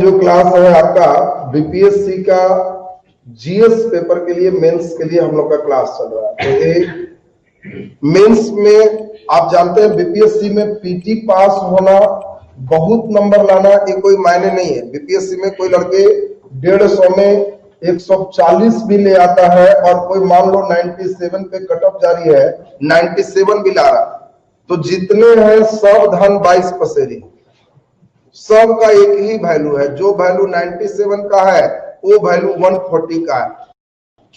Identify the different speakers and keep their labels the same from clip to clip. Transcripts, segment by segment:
Speaker 1: जो क्लास है आपका बीपीएससी का जीएस पेपर के लिए, मेंस के लिए हम लोग का क्लास चल रहा है। तो ये मेंस में आप जानते हैं बीपीएससी में पीटी पास होना, बहुत नंबर लाना, ये कोई मायने नहीं है। बीपीएससी में कोई लड़के 150 में 140 भी ले आता है और कोई मान लो 97 पे कट ऑफ जारी है, 97 भी ला रहा, तो जितने हैं सब धन 22 पसेरी, सबका एक ही वैल्यू है। जो वैल्यू 97 का है वो वैल्यू 140 का है।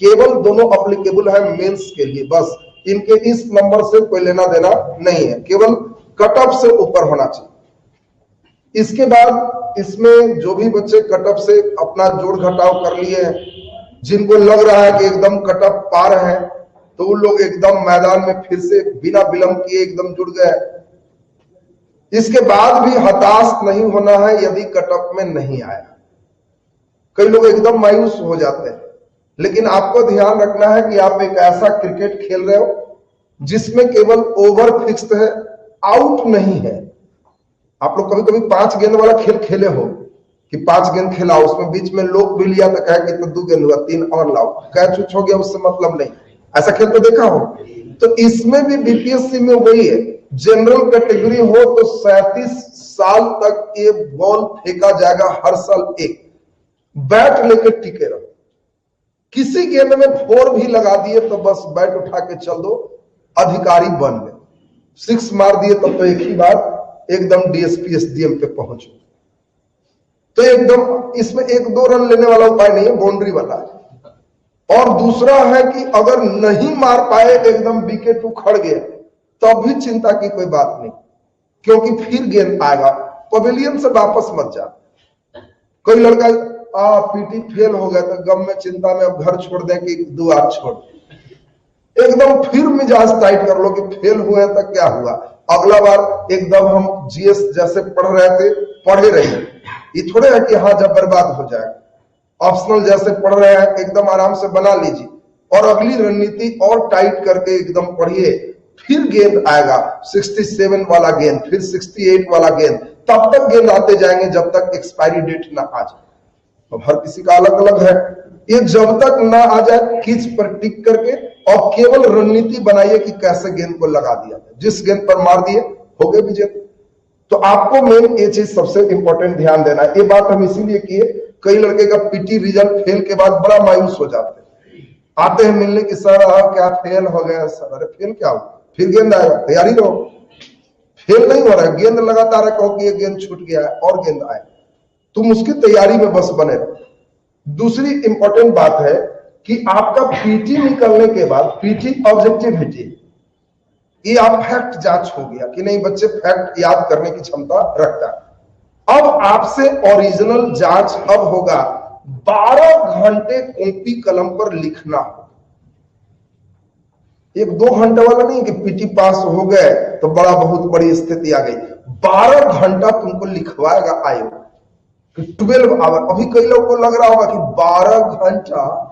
Speaker 1: केवल दोनों अप्लीकेबल है मेंस के लिए, बस इनके इस नंबर से कोई लेना देना नहीं है, केवल कट ऑफ से ऊपर होना चाहिए। इसके बाद इसमें जो भी बच्चे कट ऑफ से अपना जोड़ घटाव कर लिए हैं, जिनको लग रहा है कि एकदम कट ऑफ पार है, तो वो लोग एकदम मैदान में फिर से बिना विलंब किए एकदम जुड़ गए। इसके बाद भी हताश नहीं होना है यदि कट ऑफ में नहीं आया। कई लोग एकदम मायूस हो जाते हैं, लेकिन आपको ध्यान रखना है कि आप एक ऐसा क्रिकेट खेल रहे हो जिसमें केवल ओवर फिक्स्ड है, आउट नहीं है। आप लोग कभी कभी 5 गेंद वाला खेल खेले हो कि 5 गेंद खेला, उसमें बीच में लोग भी लिया तो कहे कि तो 2 गेंद हुआ, 3 और लाओ, कैच उच हो गया, उससे मतलब नहीं। ऐसा खेल तो देखा हो। तो इसमें भी बीपीएससी में वही है, जनरल कैटेगरी हो तो 37 साल तक ये बॉल फेंका जाएगा, हर साल एक बैट लेकर टिके रहो। किसी गेंद में 4 भी लगा दिए तो बस बैट उठा के चल दो, अधिकारी बन गए। 6 मार दिए तब तो एक ही बार एकदम डीएसपी एसडीएम पे पहुंचो। तो एकदम इसमें 1-2 रन लेने वाला उपाय नहीं है, बाउंड्री वाला है। और दूसरा है कि अगर नहीं मार पाए, एकदम विकेट उखड़ गया, तब भी चिंता की कोई बात नहीं, क्योंकि फिर गेंद आएगा, पवेलियन से वापस मत जा। कोई लड़का पीटी फेल हो गया तो गम में चिंता में अब घर छोड़ दें कि दुआ छोड़, एकदम फिर मिजाज टाइट कर लो कि फेल हुए तो क्या हुआ, अगला बार एकदम हम जीएस जैसे पढ़ रहे थे पढ़े रहिए। ये थोड़े है कि हाँ जब बर्बाद हो जाए, ऑप्शनल जैसे पढ़ रहे हैं एकदम आराम से बना लीजिए और अगली रणनीति और टाइट करके एकदम पढ़िए। फिर गेंद आएगा 67 वाला गेंद, फिर 68 वाला गेंद, तब तक गेंद आते जाएंगे जब तक एक्सपायरी डेट ना आ जाए। अब हर किसी का अलग अलग है, ये जब तक ना आ जाए खींच पर टिक करके और केवल रणनीति बनाइए कि कैसे गेंद को लगा दिया जाए, जिस गेंद पर मार दिए हो गए विजेता। तो आपको मेन ये चीज सबसे इंपॉर्टेंट ध्यान देना है। ये बात हम इसीलिए किए, कई लड़के का पीटी रिजल्ट फेल के बाद बड़ा मायूस हो जाते हैं, आते हैं मिलने की सर क्या फेल हो गया सर। अरे फेल क्या हो, फिर गेंद आएगा, तैयारी रहो। फेल नहीं हो रहा है, गेंद लगातार है, कहो कि ये गेंद छूट गया है और गेंद आए, तुम उसकी तैयारी में बस बने रहो। दूसरी इंपॉर्टेंट बात है कि आपका पीटी निकलने के बाद पीटी ऑब्जेक्टिविटी, ये आप फैक्ट जांच हो गया कि नहीं बच्चे फैक्ट याद करने की क्षमता रखता है। अब आपसे ओरिजिनल जांच अब होगा, 12 घंटे कॉपी कलम पर लिखना हो। 1-2 घंटे वाला नहीं कि पीटी पास हो गए तो बड़ा बहुत बड़ी स्थिति आ गई। 12 घंटा तुमको लिखवाएगा आयोग कि 12 आवर। अभी कई लोग को लग रहा होगा कि 12 घंटा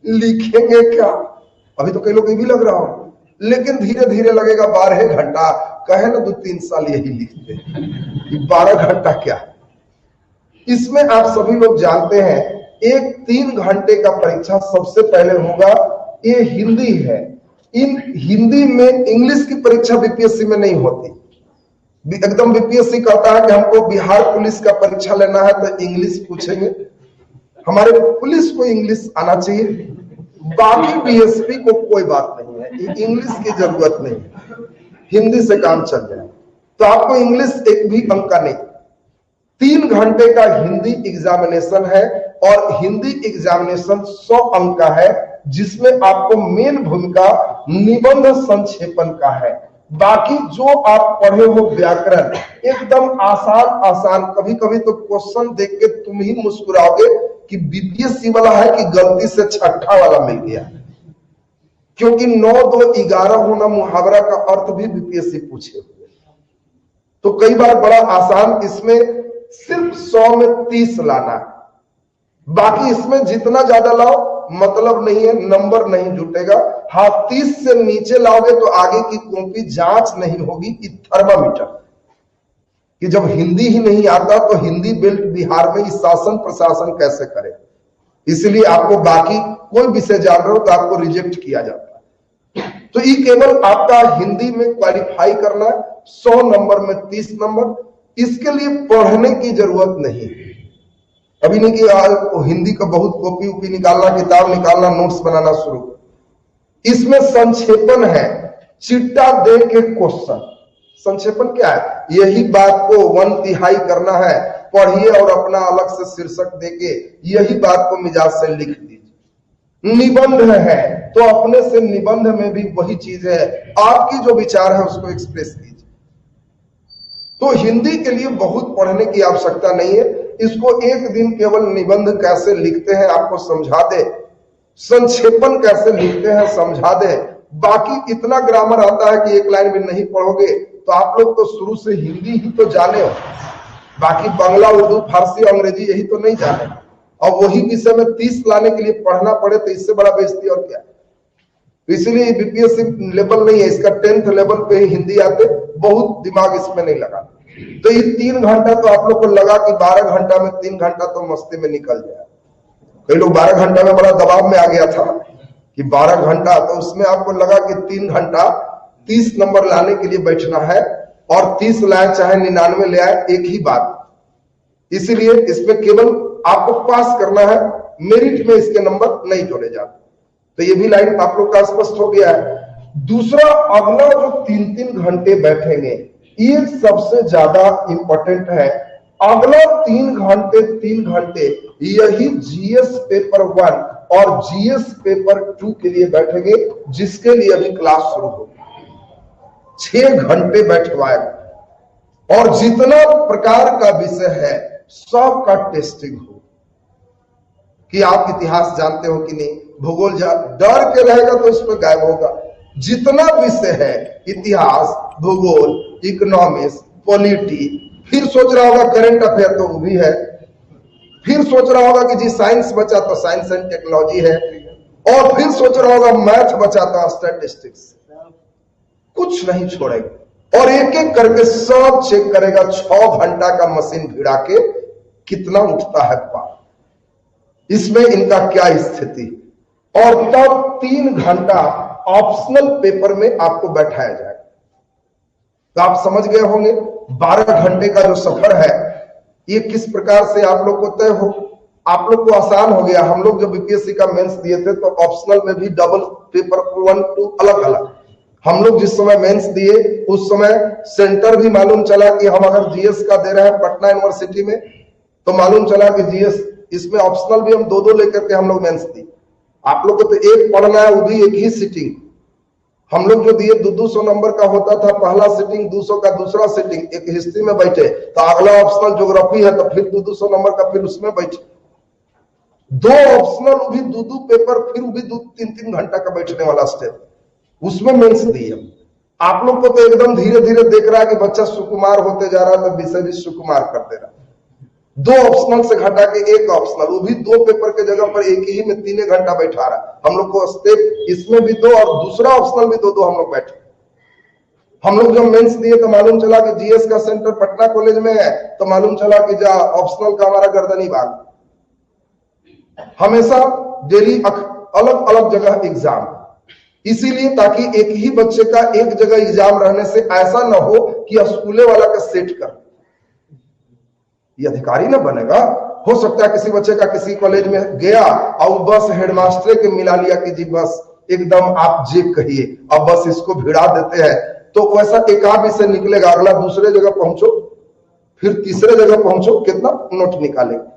Speaker 1: लिखेंगे क्या, अभी तो कई लोग ये भी लग रहा हो, लेकिन धीरे धीरे लगेगा 12 घंटा। कहे ना 2-3 साल यही लिखते हैं, 12 घंटा क्या। इसमें आप सभी लोग जानते हैं एक 3 घंटे का परीक्षा सबसे पहले होगा, ये हिंदी है। इन हिंदी में इंग्लिश की परीक्षा बीपीएससी में नहीं होती। एकदम बीपीएससी कहता है कि हमको बिहार पुलिस का परीक्षा लेना है तो इंग्लिश पूछेंगे, हमारे पुलिस को इंग्लिश आना चाहिए, बाकी बीएसपी को कोई बात नहीं है, इंग्लिश की जरूरत नहीं, हिंदी से काम चल जाए। तो आपको इंग्लिश एक भी अंक का नहीं। 3 घंटे का हिंदी एग्जामिनेशन है और हिंदी एग्जामिनेशन 100 अंक का है, जिसमें आपको मेन भूमिका निबंध संक्षेपण का है। बाकी जो आप पढ़े हो व्याकरण एकदम आसान आसान, कभी कभी तो क्वेश्चन देख के तुम ही मुस्कुराओगे कि बीपीएससी वाला है कि गलती से छठा वाला मिल गया, क्योंकि 9-2-11 होना मुहावरा का अर्थ भी बीपीएससी पूछे हुए। तो कई बार बड़ा आसान, इसमें सिर्फ 100 में 30 लाना है, बाकी इसमें जितना ज्यादा लाओ मतलब नहीं है, नंबर नहीं जुटेगा। हाँ 30 से नीचे लाओगे तो आगे की कॉपी जांच नहीं होगी कि थर्मामीटर, कि जब हिंदी ही नहीं आता तो हिंदी बेल्ट बिहार में इस शासन प्रशासन कैसे करे। इसलिए आपको बाकी कोई विषय जान रहे हो तो आपको रिजेक्ट किया जाता है। तो ये केवल आपका हिंदी में क्वालिफाई करना है, 100 नंबर में 30 नंबर। इसके लिए पढ़ने की जरूरत नहीं। अभी नहीं कि हिंदी का बहुत कॉपी उपी निकालना, किताब निकालना, नोट्स बनाना शुरू। इसमें संक्षेपण है, चिट्टा दे के क्वेश्चन। संक्षेपण क्या है? यही बात को 1/3 करना है, पढ़िए और अपना अलग से शीर्षक देके यही बात को मिजाज से लिख दीजिए। निबंध है तो अपने से निबंध में भी वही चीज है, आपकी जो विचार है उसको एक्सप्रेस कीजिए। तो हिंदी के लिए बहुत पढ़ने की आवश्यकता नहीं है। इसको एक दिन केवल निबंध कैसे लिखते हैं आपको समझा दे, संक्षेपण कैसे लिखते हैं समझा दे। बाकी इतना ग्रामर आता है कि एक लाइन भी नहीं पढ़ोगे तो आप लोग तो शुरू से हिंदी ही तो जाने हो, बाकी बांग्ला, उर्दू, फारसी, अंग्रेजी यही तो नहीं जाने। और वही विषय में 30 लाने के लिए पढ़ना पड़े तो इससे बड़ा बेइज्जती और क्या। इसलिए बीपीएससी लेवल नहीं है, इसका 10th लेवल पे ही हिंदी आते, बहुत दिमाग इसमें नहीं लगा। तो ये 3 घंटा तो आप लोग को लगा कि 12 घंटा में 3 घंटा तो मस्ती में निकल जाए। कई लोग 12 घंटा में बड़ा दबाव में आ गया था कि 12 घंटा, तो उसमें आपको लगा कि 3 घंटा 30 नंबर लाने के लिए बैठना है और 30 लाए चाहे 99 ले आए, एक ही बात। इसीलिए इसमें केवल आपको पास करना है, मेरिट में इसके नंबर नहीं जोड़े जाते। तो ये भी लाइन आप लोग का स्पष्ट हो गया है। दूसरा, अगला जो 3-3 घंटे बैठेंगे ये सबसे ज्यादा इंपॉर्टेंट है। अगला 3 घंटे यही जीएस पेपर 1 और जीएस पेपर 2 के लिए बैठेंगे, जिसके लिए अभी क्लास शुरू होगी। 6 घंटे बैठवाएगा और जितना प्रकार का विषय है सब का टेस्टिंग हो कि आप इतिहास जानते हो कि नहीं, भूगोल डर के रहेगा तो इस पर गायब होगा। जितना विषय है, इतिहास, भूगोल, इकोनॉमिक्स, पॉलिटी, फिर सोच रहा होगा करंट अफेयर तो वो भी है, फिर सोच रहा होगा कि जी साइंस बचा तो साइंस एंड टेक्नोलॉजी है, और फिर सोच रहा होगा मैथ बचा तो स्टैटिस्टिक्स। कुछ नहीं छोड़ेगा और एक एक करके सब चेक करेगा। 6 घंटा का मशीन भिड़ा के कितना उठता है पार, इसमें इनका क्या स्थिति, और तब 3 घंटा ऑप्शनल पेपर में आपको बैठाया जाएगा। तो आप समझ गए होंगे 12 घंटे का जो सफर है ये किस प्रकार से आप लोग को तय हो। आप लोग को आसान हो गया। हम लोग जब बीपीएससी का मेंस दिए थे तो ऑप्शनल में भी डबल पेपर 1, 2 अलग अलग। हम लोग जिस समय मेंस दिए उस समय सेंटर भी मालूम चला कि हम अगर जीएस का दे रहे हैं पटना यूनिवर्सिटी में, तो मालूम चला कि जीएस इसमें ऑप्शनल भी हम 2-2 लेकर के हम लोग मेंस दिए। आप लोग को तो एक पढ़ना है, वो भी एक ही सिटिंग। हम लोग जो दिए 200 नंबर का होता था, पहला सिटिंग 200 का, दूसरा सिटिंग एक हिस्ट्री में बैठे, तो अगला ऑप्शनल ज्योग्राफी है तो फिर 200 नंबर का फिर उसमें बैठे। 2 ऑप्शनल, वो भी 2 पेपर, फिर वो भी 2-3 घंटा का बैठने वाला स्टेप, उसमें मेंस दिए। आप लोग को तो एकदम धीरे धीरे देख रहा है कि बच्चा सुकुमार होते जा रहा है तो विषय भी सुकुमार कर दे रहा। 2 ऑप्शनल से घटा के 1 ऑप्शनल, वो भी 2 पेपर के जगह पर एक ही में 3 घंटा बैठा रहा। हम लोग को स्टेप इसमें भी 2 और दूसरा ऑप्शनल भी 2 हम लोग बैठे। हम लोग जब मेंस दिए तो मालूम चला कि जीएस का सेंटर पटना कॉलेज में है, तो मालूम चला कि जा ऑप्शनल का हमारा गर्दनी बाग। हमेशा डेली अलग अलग जगह एग्जाम, इसीलिए ताकि एक ही बच्चे का एक जगह एग्जाम रहने से ऐसा ना हो कि स्कूले वाला का सेट कर, ये अधिकारी ना बनेगा। हो सकता है किसी बच्चे का किसी कॉलेज में गया और बस हेडमास्टर के मिला लिया कि जी बस एकदम आप जे कहिए, अब बस इसको भिड़ा देते हैं, तो वैसा एक आध विषय निकलेगा, अगला दूसरे जगह पहुंचो, फिर तीसरे जगह पहुंचो, कितना नोट निकालेगा।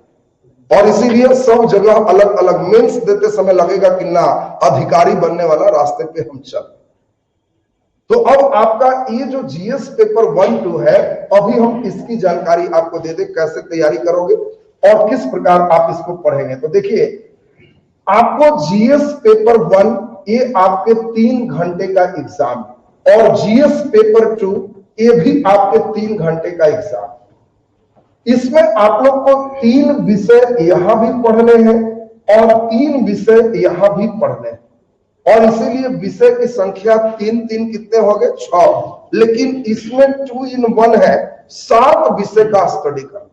Speaker 1: और इसीलिए सब जगह अलग अलग मेंस देते समय लगेगा कि ना अधिकारी बनने वाला रास्ते पे हम चल। तो अब आपका ये जो जीएस पेपर 1-2 है, अभी हम इसकी जानकारी आपको दे दें, कैसे तैयारी करोगे और किस प्रकार आप इसको पढ़ेंगे। तो देखिए, आपको जीएस पेपर 1 ये आपके 3 घंटे का एग्जाम, और जीएस पेपर 2 ये भी आपके 3 घंटे का एग्जाम। इसमें आप लोग को 3 विषय यहां भी पढ़ने हैं और 3 विषय यहां भी पढ़ने हैं, और इसीलिए विषय की संख्या 3-3 कितने हो गए, 6। लेकिन इसमें 2 in 1 है, 7 विषय का स्टडी करना।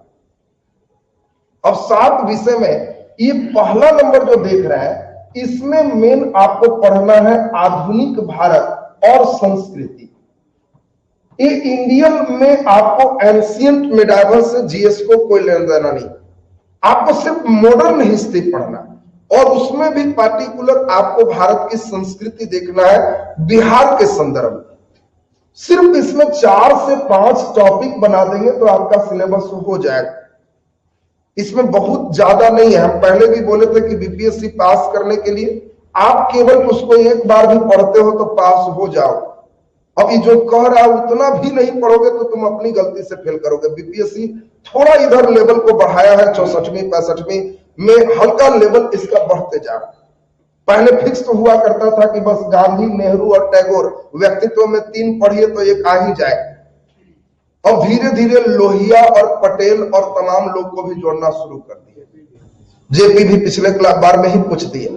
Speaker 1: अब 7 विषय में ये पहला नंबर जो देख रहे हैं, इसमें मेन आपको पढ़ना है आधुनिक भारत और संस्कृति। ये इंडियन में आपको एंशियंट मेडाइवल से जीएस को कोई लेना देना नहीं, आपको सिर्फ मॉडर्न हिस्ट्री पढ़ना और उसमें भी पार्टिकुलर आपको भारत की संस्कृति देखना है बिहार के संदर्भ में। सिर्फ इसमें 4 से 5 टॉपिक बना देंगे तो आपका सिलेबस हो जाएगा। इसमें बहुत ज्यादा नहीं है। हम पहले भी बोले थे कि बीपीएससी पास करने के लिए आप केवल उसको एक बार भी पढ़ते हो तो पास हो जाओ। अब ये जो कह रहा है उतना भी नहीं पढ़ोगे तो तुम अपनी गलती से फेल करोगे। बीपीएससी थोड़ा इधर लेवल को बढ़ाया है, 64वीं 65वीं में हल्का लेवल इसका बढ़ते जा रहा है। पहले फिक्स तो हुआ करता था कि बस गांधी, नेहरू और टैगोर व्यक्तित्व में 3 पढ़िए तो एक आ ही जाए। अब धीरे धीरे लोहिया और पटेल और तमाम लोग को भी जोड़ना शुरू कर दिए। जेपी भी पिछले बार में ही पूछ दिए,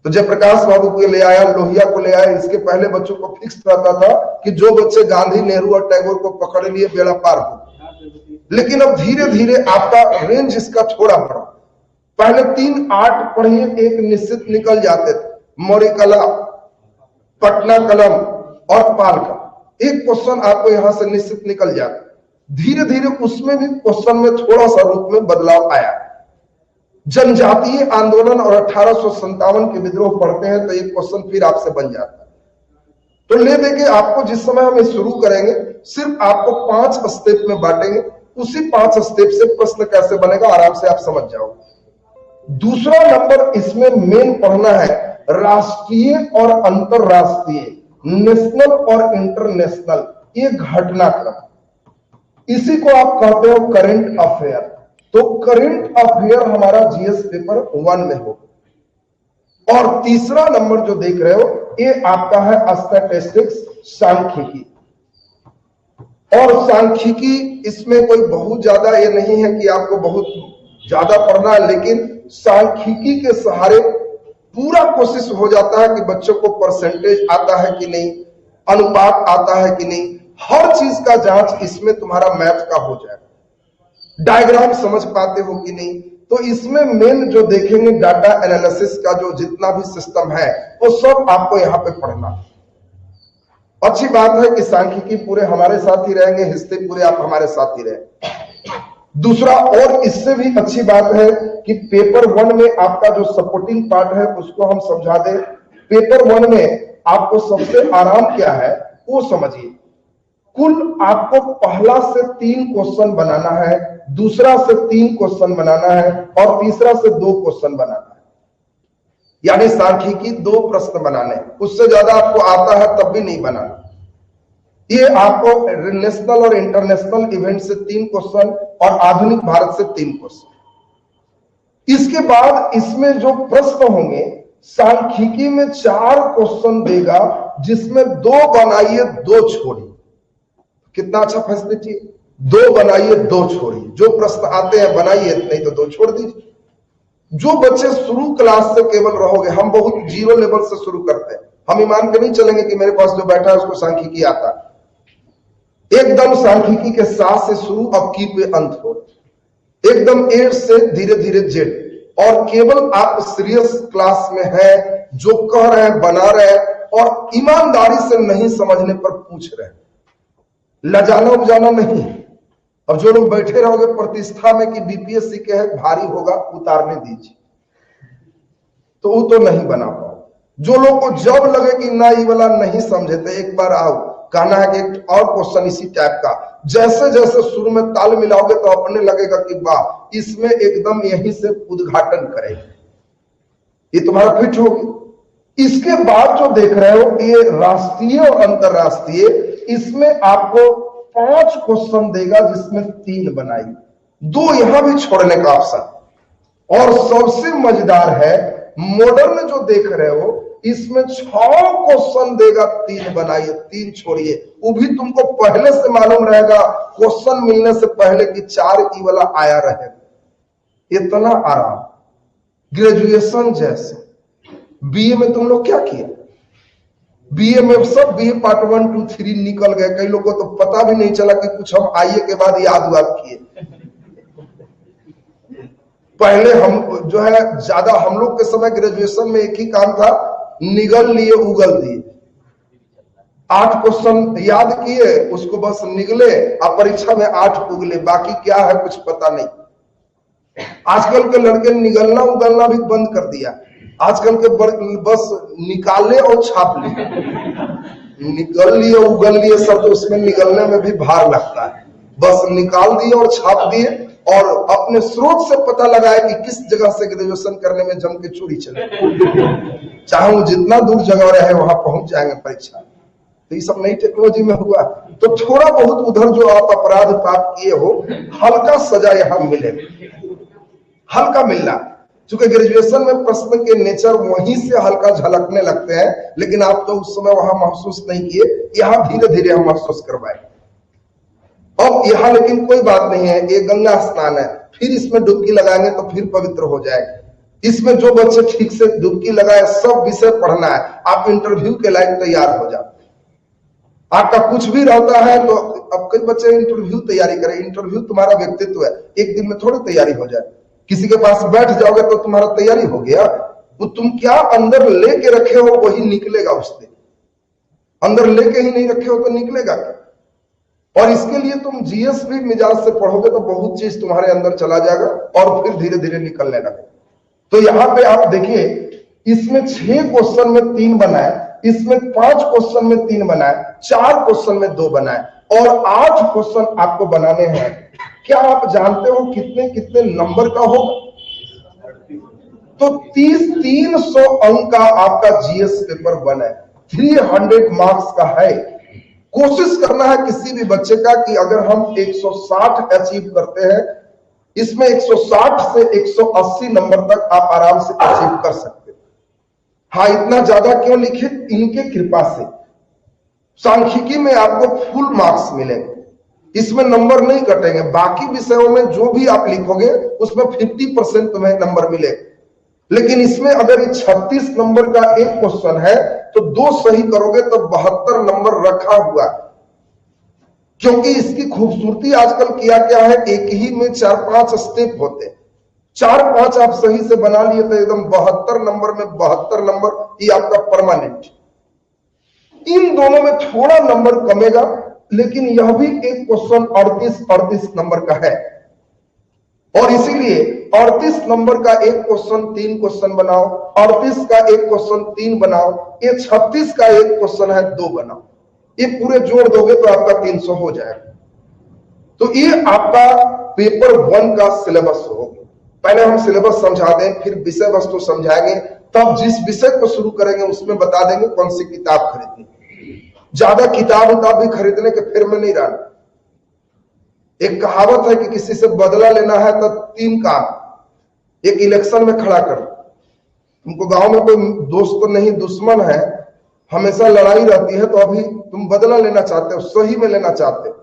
Speaker 1: तो जयप्रकाश बाबू को ले आया, लोहिया को ले आया। इसके पहले बच्चों को फिक्स रहता था कि जो बच्चे गांधी, नेहरू और टैगोर को पकड़ लिए बेड़ा पार हो। लेकिन अब धीरे धीरे आपका रेंज इसका थोड़ा बढ़ा। पहले 3 8 पढ़िए, एक निश्चित निकल जाते थे, मौर्य कला, पटना कलम और पाल का एक क्वेश्चन आपको यहां से निश्चित निकल जाता। धीरे धीरे उसमें भी क्वेश्चन में थोड़ा सा रूप में बदलाव आया। जनजातीय आंदोलन और 1857 के विद्रोह पढ़ते हैं तो एक क्वेश्चन फिर आपसे बन जाता है। तो ले देके आपको जिस समय हम शुरू करेंगे सिर्फ आपको 5 स्टेप में बांटेंगे। उसी 5 स्टेप से प्रश्न कैसे बनेगा आराम से आप समझ जाओगे। दूसरा नंबर इसमें मेन पढ़ना है राष्ट्रीय और अंतरराष्ट्रीय, नेशनल और इंटरनेशनल ये घटनाक्रम। इसी को आप कहते हो करंट अफेयर। तो करंट अफेयर हमारा जीएस पेपर 1 में हो। और तीसरा नंबर जो देख रहे हो ये आपका है स्टैटिस्टिक्स, सांख्यिकी। और सांख्यिकी इसमें कोई बहुत ज्यादा ये नहीं है कि आपको बहुत ज्यादा पढ़ना है, लेकिन सांख्यिकी के सहारे पूरा कोशिश हो जाता है कि बच्चों को परसेंटेज आता है कि नहीं, अनुपात आता है कि नहीं, हर चीज का जांच इसमें तुम्हारा मैथ का हो जाए। डायग्राम समझ पाते हो कि नहीं, तो इसमें मेन जो देखेंगे डाटा एनालिसिस का जो जितना भी सिस्टम है वो सब आपको यहाँ पे पढ़ना। अच्छी बात है कि सांख्यिकी पूरे हमारे साथ ही रहेंगे, हिस्ट्री पूरे आप हमारे साथ ही रहे। दूसरा और इससे भी अच्छी बात है कि पेपर 1 में आपका जो सपोर्टिंग पार्ट है उसको हम समझा दें। पेपर 1 में आपको सबसे आराम क्या है वो समझिए। कुल आपको पहला से 3 क्वेश्चन बनाना है, दूसरा से 3 क्वेश्चन बनाना है और तीसरा से 2 क्वेश्चन बनाना है। यानी सांख्यिकी 2 प्रश्न बनाने, उससे ज्यादा आपको आता है तब भी नहीं बनाना। ये आपको नेशनल और इंटरनेशनल इवेंट से 3 क्वेश्चन और आधुनिक भारत से 3 क्वेश्चन। इसके बाद इसमें जो प्रश्न होंगे सांख्यिकी में 4 क्वेश्चन देगा, जिसमें 2 बनाइए 2 छोड़िए। कितना अच्छा फैसिलिटी है, 2 बनाइए 2 छोड़िए। जो प्रश्न आते हैं बनाइए, नहीं तो 2 छोड़ दीजिए। जो बच्चे शुरू क्लास से केवल रहोगे, हम बहुत जीरो लेवल से शुरू करते हैं, हम ईमान के नहीं चलेंगे कि मेरे पास जो बैठा है उसको सांख्यिकी आता है। एकदम सांख्यिकी के 7 से शुरू अब की पे अंत हो, एकदम 8 से धीरे धीरे जेड। और केवल आप सीरियस क्लास में है, जो कह रहे हैं बना रहे हैं और ईमानदारी से नहीं समझने पर पूछ रहे हैं, लजाना उपजाना नहीं। अब जो लोग बैठे रहोगे प्रतिष्ठा में कि बीपीएससी के है भारी होगा, उतारने दीजिए, तो वो तो नहीं बना पाओ। जो लोग को जब लगे कि ना ये वाला नहीं समझे तो एक बार आओ, कहना है कि एक और क्वेश्चन इसी टाइप का। जैसे जैसे शुरू में ताल मिलाओगे तो अपने लगेगा कि वाह इसमें एकदम यहीं से उद्घाटन करेंगे, ये तुम्हारा फिट होगी। इसके बाद जो देख रहे हो ये राष्ट्रीय और अंतरराष्ट्रीय, इसमें आपको 5 क्वेश्चन देगा, जिसमें 3 बनाइए, 2 यहां भी छोड़ने का ऑप्शन। और सबसे मजेदार है मॉडर्न जो देख रहे हो, इसमें 6 क्वेश्चन देगा, 3 बनाइए 3 छोड़िए। वो भी तुमको पहले से मालूम रहेगा, क्वेश्चन मिलने से पहले कि 4 ई वाला आया रहेगा। इतना आराम ग्रेजुएशन जैसे। बीए में तुम लोग क्या किया, बीए में सब बीए पार्ट 1, 2, 3 निकल गए। कई लोगों को तो पता भी नहीं चला कि कुछ हम आईए के बाद याद किए। पहले हम जो है ज्यादा, हम लोग के समय ग्रेजुएशन में एक ही काम था, निगल लिए उगल दिए। 8 क्वेश्चन याद किए, उसको बस निगले, अब परीक्षा में 8 उगले, बाकी क्या है कुछ पता नहीं। आजकल के लड़के निगलना उगलना भी बंद कर दिया। आजकल के बस निकाले और छाप लिए, निकल लिए उगल लिए सब, तो उसमें निगलने में भी भार लगता है। बस निकाल दिए और छाप दिए, और अपने स्रोत से पता लगाए कि किस जगह से ग्रेजुएशन करने में जम के चोरी चले, चाहे वो जितना दूर जगह रहे वहां पहुंच जाएंगे परीक्षा। तो ये सब नई टेक्नोलॉजी में हुआ। तो थोड़ा बहुत उधर जो आप अपराध पाप किए हो, हल्का सजा यहाँ मिलेगा, हल्का मिलना। चूंकि ग्रेजुएशन में प्रश्न के नेचर वहीं से हल्का झलकने लगते हैं, लेकिन आप तो उस समय वहां महसूस नहीं किए, यहाँ धीरे धीरे हम महसूस करवाए। अब यहाँ लेकिन कोई बात नहीं है, ये गंगा स्नान है, फिर इसमें डुबकी लगाएंगे तो फिर पवित्र हो जाएगा। इसमें जो बच्चे ठीक से डुबकी लगाए, सब विषय पढ़ना है, आप इंटरव्यू के लायक तैयार हो जाते। आपका कुछ भी रहता है तो अब कई बच्चे इंटरव्यू तैयारी करें, इंटरव्यू तुम्हारा व्यक्तित्व है, एक दिन में थोड़ी तैयारी हो जाए। किसी के पास बैठ जाओगे तो तुम्हारा तैयारी हो गया, वो तुम क्या अंदर लेके रखे हो वही निकलेगा उस दिन। अंदर लेके ही नहीं रखे हो तो निकलेगा क्या? और इसके लिए तुम जीएस भी मिजाज से पढ़ोगे तो बहुत चीज तुम्हारे अंदर चला जाएगा और फिर धीरे धीरे निकलने लगे। तो यहाँ पे आप देखिए, इसमें 6 क्वेश्चन में 3 बनाए, इसमें 5 क्वेश्चन में 3 बनाए, 4 क्वेश्चन में 2 बनाए, और 8 क्वेश्चन आपको बनाने हैं। क्या आप जानते हो कितने कितने नंबर का होगा? तो 300 अंक का आपका जीएस पेपर बना है, 300 मार्क्स का है। कोशिश करना है किसी भी बच्चे का कि अगर हम 160 अचीव करते हैं, इसमें 160 से 180 नंबर तक आप आराम से अचीव कर सकते हैं। हाँ, इतना ज्यादा क्यों लिखे? इनके कृपा से। सांख्यिकी में आपको फुल मार्क्स मिलेंगे, इसमें नंबर नहीं कटेंगे। बाकी विषयों में जो भी आप लिखोगे उसमें 50% तुम्हें नंबर मिलेगा, लेकिन इसमें अगर 36 नंबर का एक क्वेश्चन है तो 2 सही करोगे तो 72 नंबर रखा हुआ। क्योंकि इसकी खूबसूरती आजकल किया क्या है, एक ही में 4-5 स्टेप होते हैं, 4-5 आप सही से बना लिए तो एकदम 72 नंबर में 72 नंबर, ये आपका परमानेंट। इन दोनों में थोड़ा नंबर कमेगा, लेकिन यह भी एक क्वेश्चन 38 नंबर का है, और इसीलिए 38 नंबर का एक क्वेश्चन 3 क्वेश्चन बनाओ, 38 का एक क्वेश्चन 3 बनाओ, ये 36 का एक क्वेश्चन है 2 बनाओ, ये पूरे जोड़ दोगे तो आपका 300 हो जाएगा। तो ये आपका पेपर 1 का सिलेबस होगा। पहले हम सिलेबस समझा दें, फिर विषय वस्तु समझाएंगे, तब जिस विषय को शुरू करेंगे उसमें बता देंगे कौन सी किताब खरीदनी। ज्यादा किताब भी खरीदने के फिर में नहीं रहना। एक कहावत है कि किसी से बदला लेना है तो 3 काम, एक इलेक्शन में खड़ा कर, तुमको गांव में कोई दोस्त तो नहीं, दुश्मन है, हमेशा लड़ाई रहती है, तो अभी तुम बदला लेना चाहते हो, सही में लेना चाहते हो,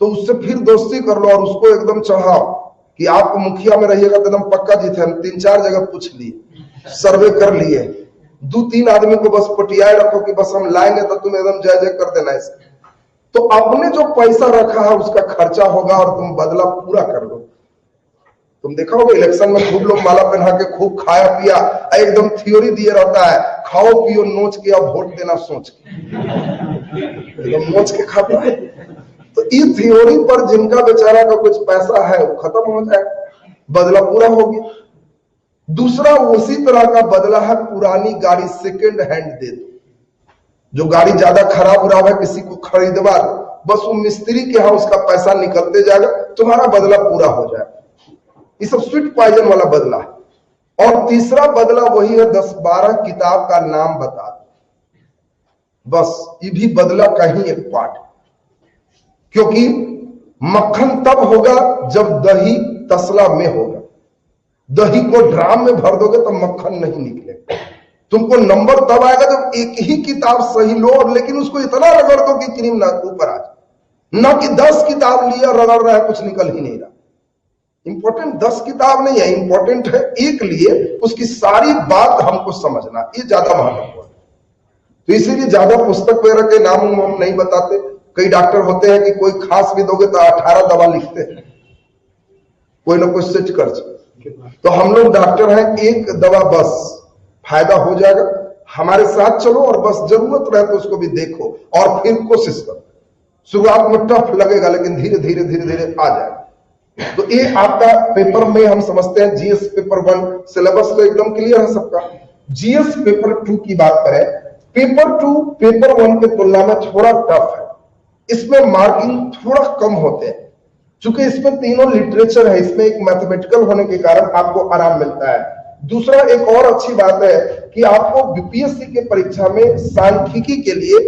Speaker 1: तो उससे फिर दोस्ती कर लो और उसको एकदम चढ़ाओ कि आप मुखिया में रहिएगा तो एकदम पक्का जीते। हम 3-4 जगह पूछ लिए, सर्वे कर लिए, 2-3 आदमी को बस पटियाए रखो कि बस हम लाएंगे तो तुम एकदम जय जय कर देना इसका। तो अपने जो पैसा रखा है उसका खर्चा होगा और तुम बदला पूरा कर लो। तुम देखा होगा इलेक्शन में खूब लोग माला पहना के खूब खाया पिया, एकदम थ्योरी दिए रहता है, खाओ पियो नोच के अब वोट देना सोच के, एकदम नोच के खाता है। तो इस थ्योरी पर जिनका बेचारा का कुछ पैसा है वो खत्म हो जाए, बदला पूरा हो गया। दूसरा उसी तरह का बदला है, पुरानी गाड़ी सेकेंड हैंड दे दो। जो गाड़ी ज्यादा खराब उराब है किसी को खरीदवा दो, बस वो मिस्त्री के यहाँ उसका पैसा निकलते जाएगा, तुम्हारा बदला पूरा हो जाएगा। ये सब स्वीट पॉइजन वाला बदला है। और तीसरा बदला वही है 10-12 किताब का नाम बता दो, बस ये भी बदला का ही एक पार्ट। क्योंकि मक्खन तब होगा जब दही तसला में होगा। दही को ड्राम में भर दोगे तो मक्खन नहीं निकलेगा। तुमको नंबर तब आएगा जब एक ही किताब सही लो, लेकिन उसको इतना रगड़ दो कि क्रीम ना ऊपर आ जाए, ना कि 10 किताब लिया रगड़ रहा है कुछ निकल ही नहीं रहा। इंपॉर्टेंट 10 किताब नहीं है, इंपॉर्टेंट है एक लिए उसकी सारी बात हमको समझना, ये ज्यादा महत्वपूर्ण है। तो इसीलिए ज्यादा पुस्तक वगैरह के नाम हम नहीं बताते। कई डॉक्टर होते हैं कि कोई खांस भी दोगे तो 18 दवा लिखते हैं, कोई ना कोई सेट कर। तो हम लोग डॉक्टर हैं, एक दवा बस, फायदा हो जाएगा, हमारे साथ चलो और बस जरूरत रहे तो उसको भी देखो और फिर कोशिश करो। शुरुआत में टफ लगेगा लेकिन धीरे धीरे धीरे धीरे आ जाएगा। तो ये आपका पेपर में हम समझते हैं जीएस पेपर 1 सिलेबस तो एकदम क्लियर है सबका। जीएस पेपर 2 की बात करें, पेपर 2 पेपर 1 की तुलना में थोड़ा टफ है, इसमें मार्किंग थोड़ा कम होते हैं। चूंकि इसमें तीनों लिटरेचर है, इसमें एक मैथमेटिकल होने के कारण आपको आराम मिलता है। दूसरा एक और अच्छी बात है कि आपको बीपीएससी के परीक्षा में सांख्यिकी के लिए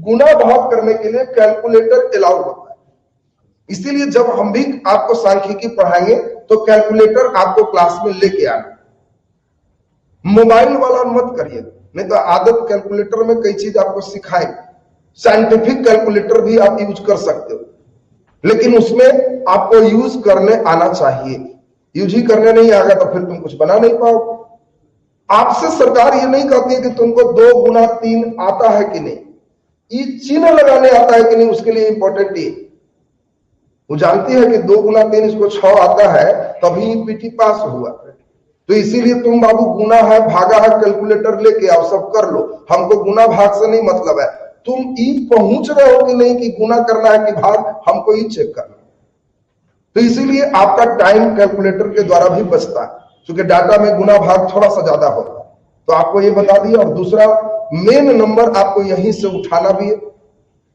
Speaker 1: गुणा भाग करने के लिए कैलकुलेटर अलाउ होता है। इसीलिए जब हम भी आपको सांख्यिकी पढ़ाएंगे तो कैलकुलेटर आपको क्लास में लेके आना। मोबाइल वाला मत करिए, नहीं तो आदत कैलकुलेटर में कई चीज आपको सिखाए। साइंटिफिक कैलकुलेटर भी आप यूज कर सकते हो, लेकिन उसमें आपको यूज करने आना चाहिए। यूज ही करने नहीं आएगा तो फिर तुम कुछ बना नहीं पाओगे। आपसे सरकार ये नहीं कहती है कि तुमको 2 गुना 3 आता है कि नहीं, ये चिन्ह लगाने आता है कि नहीं, उसके लिए इंपॉर्टेंट है। वो जानती है कि 2 गुना 3 इसको 6 आता है, तभी पीटी पास हुआ। तो इसीलिए तुम बाबू गुना है भागा है कैलकुलेटर लेके आओ, सब कर लो, हमको गुना भाग से नहीं मतलब है। तुम ई पहुंच रहे हो कि नहीं कि गुना करना है कि भाग, हमको ई चेक करना। तो इसीलिए आपका टाइम कैलकुलेटर के द्वारा भी बचता है, क्योंकि डाटा में गुना भाग थोड़ा सा ज्यादा होता है। तो आपको ये बता दिया। और दूसरा मेन नंबर आपको यहीं से उठाना भी है।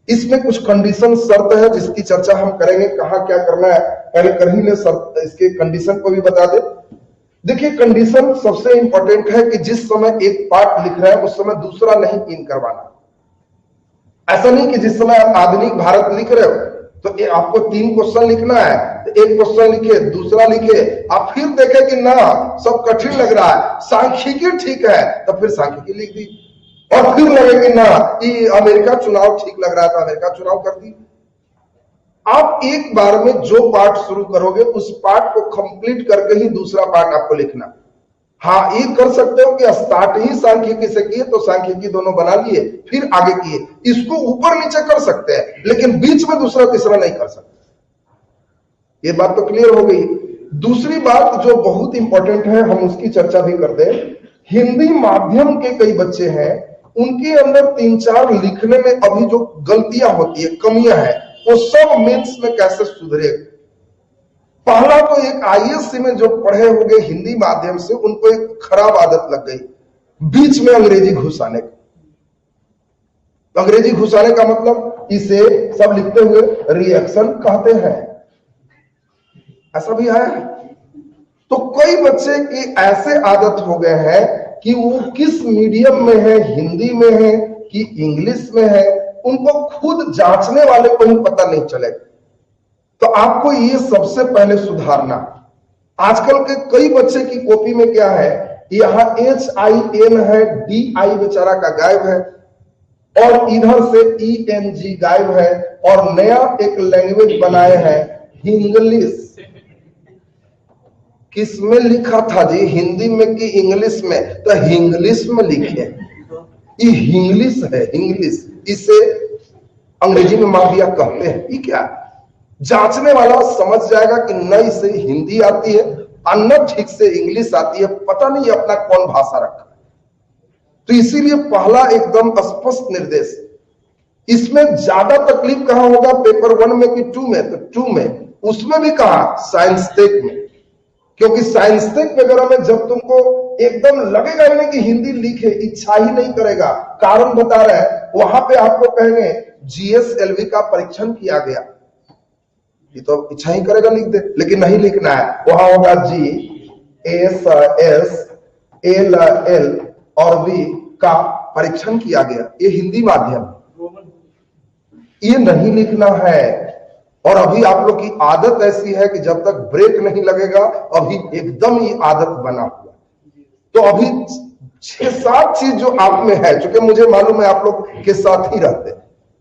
Speaker 1: इसमें कुछ कंडीशन शर्त है जिसकी चर्चा हम करेंगे, कहां क्या करना है पहले कर ही ले, इसके कंडीशन को भी बता दे। देखिए कंडीशन सबसे इंपॉर्टेंट है कि जिस समय एक पार्ट लिख रहे हैं उस समय दूसरा नहीं इन करवाना। ऐसा नहीं कि जिस समय आप आधुनिक भारत लिख रहे हो तो ये आपको 3 क्वेश्चन लिखना है, तो एक क्वेश्चन लिखे, दूसरा लिखे, आप फिर देखें कि ना सब कठिन लग रहा है, सांख्यिकी ठीक है तो फिर सांख्यिकी लिख दी, और फिर लगे कि ना कि अमेरिका चुनाव ठीक लग रहा है तो अमेरिका चुनाव कर दी। आप एक बार में जो पार्ट शुरू करोगे उस पार्ट को कंप्लीट करके ही दूसरा पार्ट आपको लिखना। हाँ ये कर सकते हो कि स्टार्ट ही सांख्यिकी से किए तो सांख्यिकी दोनों बना लिए फिर आगे किए, इसको ऊपर नीचे कर सकते हैं, लेकिन बीच में दूसरा तीसरा नहीं कर सकते। ये बात तो क्लियर हो गई। दूसरी बात जो बहुत इंपॉर्टेंट है, हम उसकी चर्चा भी करते हैं। हिंदी माध्यम के कई बच्चे हैं, उनके अंदर 3-4 लिखने में अभी जो गलतियां होती है, कमियां हैं, वो सब मेंस में कैसे सुधरे। पहला तो एक आईएएस में जो पढ़े होंगे हिंदी माध्यम से, उनको एक खराब आदत लग गई बीच में अंग्रेजी घुसाने का। अंग्रेजी घुसाने का मतलब इसे सब लिखते हुए रिएक्शन कहते हैं, ऐसा भी है। तो कई बच्चे की ऐसे आदत हो गए हैं कि वो किस मीडियम में है, हिंदी में है कि इंग्लिश में है, उनको खुद जांचने वाले को ही पता नहीं चलेगा। तो आपको ये सबसे पहले सुधारना। आजकल के कई बच्चे की कॉपी में क्या है, यहां HIN है, DI बेचारा का गायब है, और इधर से ENG गायब है, और नया एक लैंग्वेज बनाए हैं इंग्लिश। किस में लिखा था जी, हिंदी में कि इंग्लिश में? तो इंग्लिश में लिखे, ये इंग्लिश है, इंग्लिश। इसे अंग्रेजी में माफिया कहते हैं। ये क्या, जांचने वाला समझ जाएगा कि न इसे हिंदी आती है और न ठीक से इंग्लिश आती है, पता नहीं अपना कौन भाषा रखा। तो इसीलिए पहला एकदम स्पष्ट निर्देश। इसमें ज्यादा तकलीफ कहां होगा, पेपर 1 में कि 2 में? तो 2 में, उसमें भी कहा साइंस टेक में, क्योंकि साइंस टेक वगैरह में जब तुमको एकदम लगेगा ही नहीं कि हिंदी लिखे, इच्छा ही नहीं करेगा। कारण बता रहे हैं, वहां पे आपको कहेंगे GSLV का परीक्षण किया गया, ये तो इच्छा ही करेगा लिख दे, लेकिन नहीं लिखना है। वहां होगा GSLL और V का परीक्षण किया गया, ये हिंदी माध्यम, ये नहीं लिखना है। और अभी आप लोग की आदत ऐसी है कि जब तक ब्रेक नहीं लगेगा, अभी एकदम ही आदत बना हुआ। तो अभी 6-7 चीज जो आप में है, चूंकि मुझे मालूम है आप लोग के साथ ही रहते,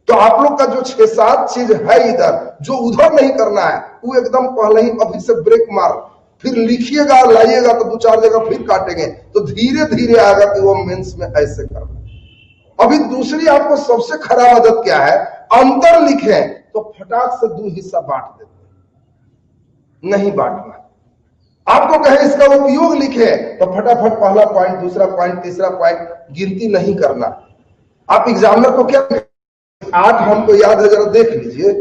Speaker 1: तो आप लोग का जो 6-7 चीज है इधर, जो उधर नहीं करना है, वो एकदम पहले ही अभी से ब्रेक मार, फिर लिखिएगा, लाइएगा तो 2-4 जगह फिर काटेंगे, तो धीरे धीरे आएगा कि वो मेंस में ऐसे करना। अभी दूसरी आपको सबसे खराब आदत क्या है, अंतर लिखें तो फटाक से 2 हिस्सा बांट देते, नहीं बांटना। आपको कहे इसका उपयोग लिखे तो फटाफट पहला पॉइंट, दूसरा पॉइंट, तीसरा पॉइंट, गिनती नहीं करना। आप एग्जामिनर को क्या 8 हमको याद है, जरा देख लीजिए।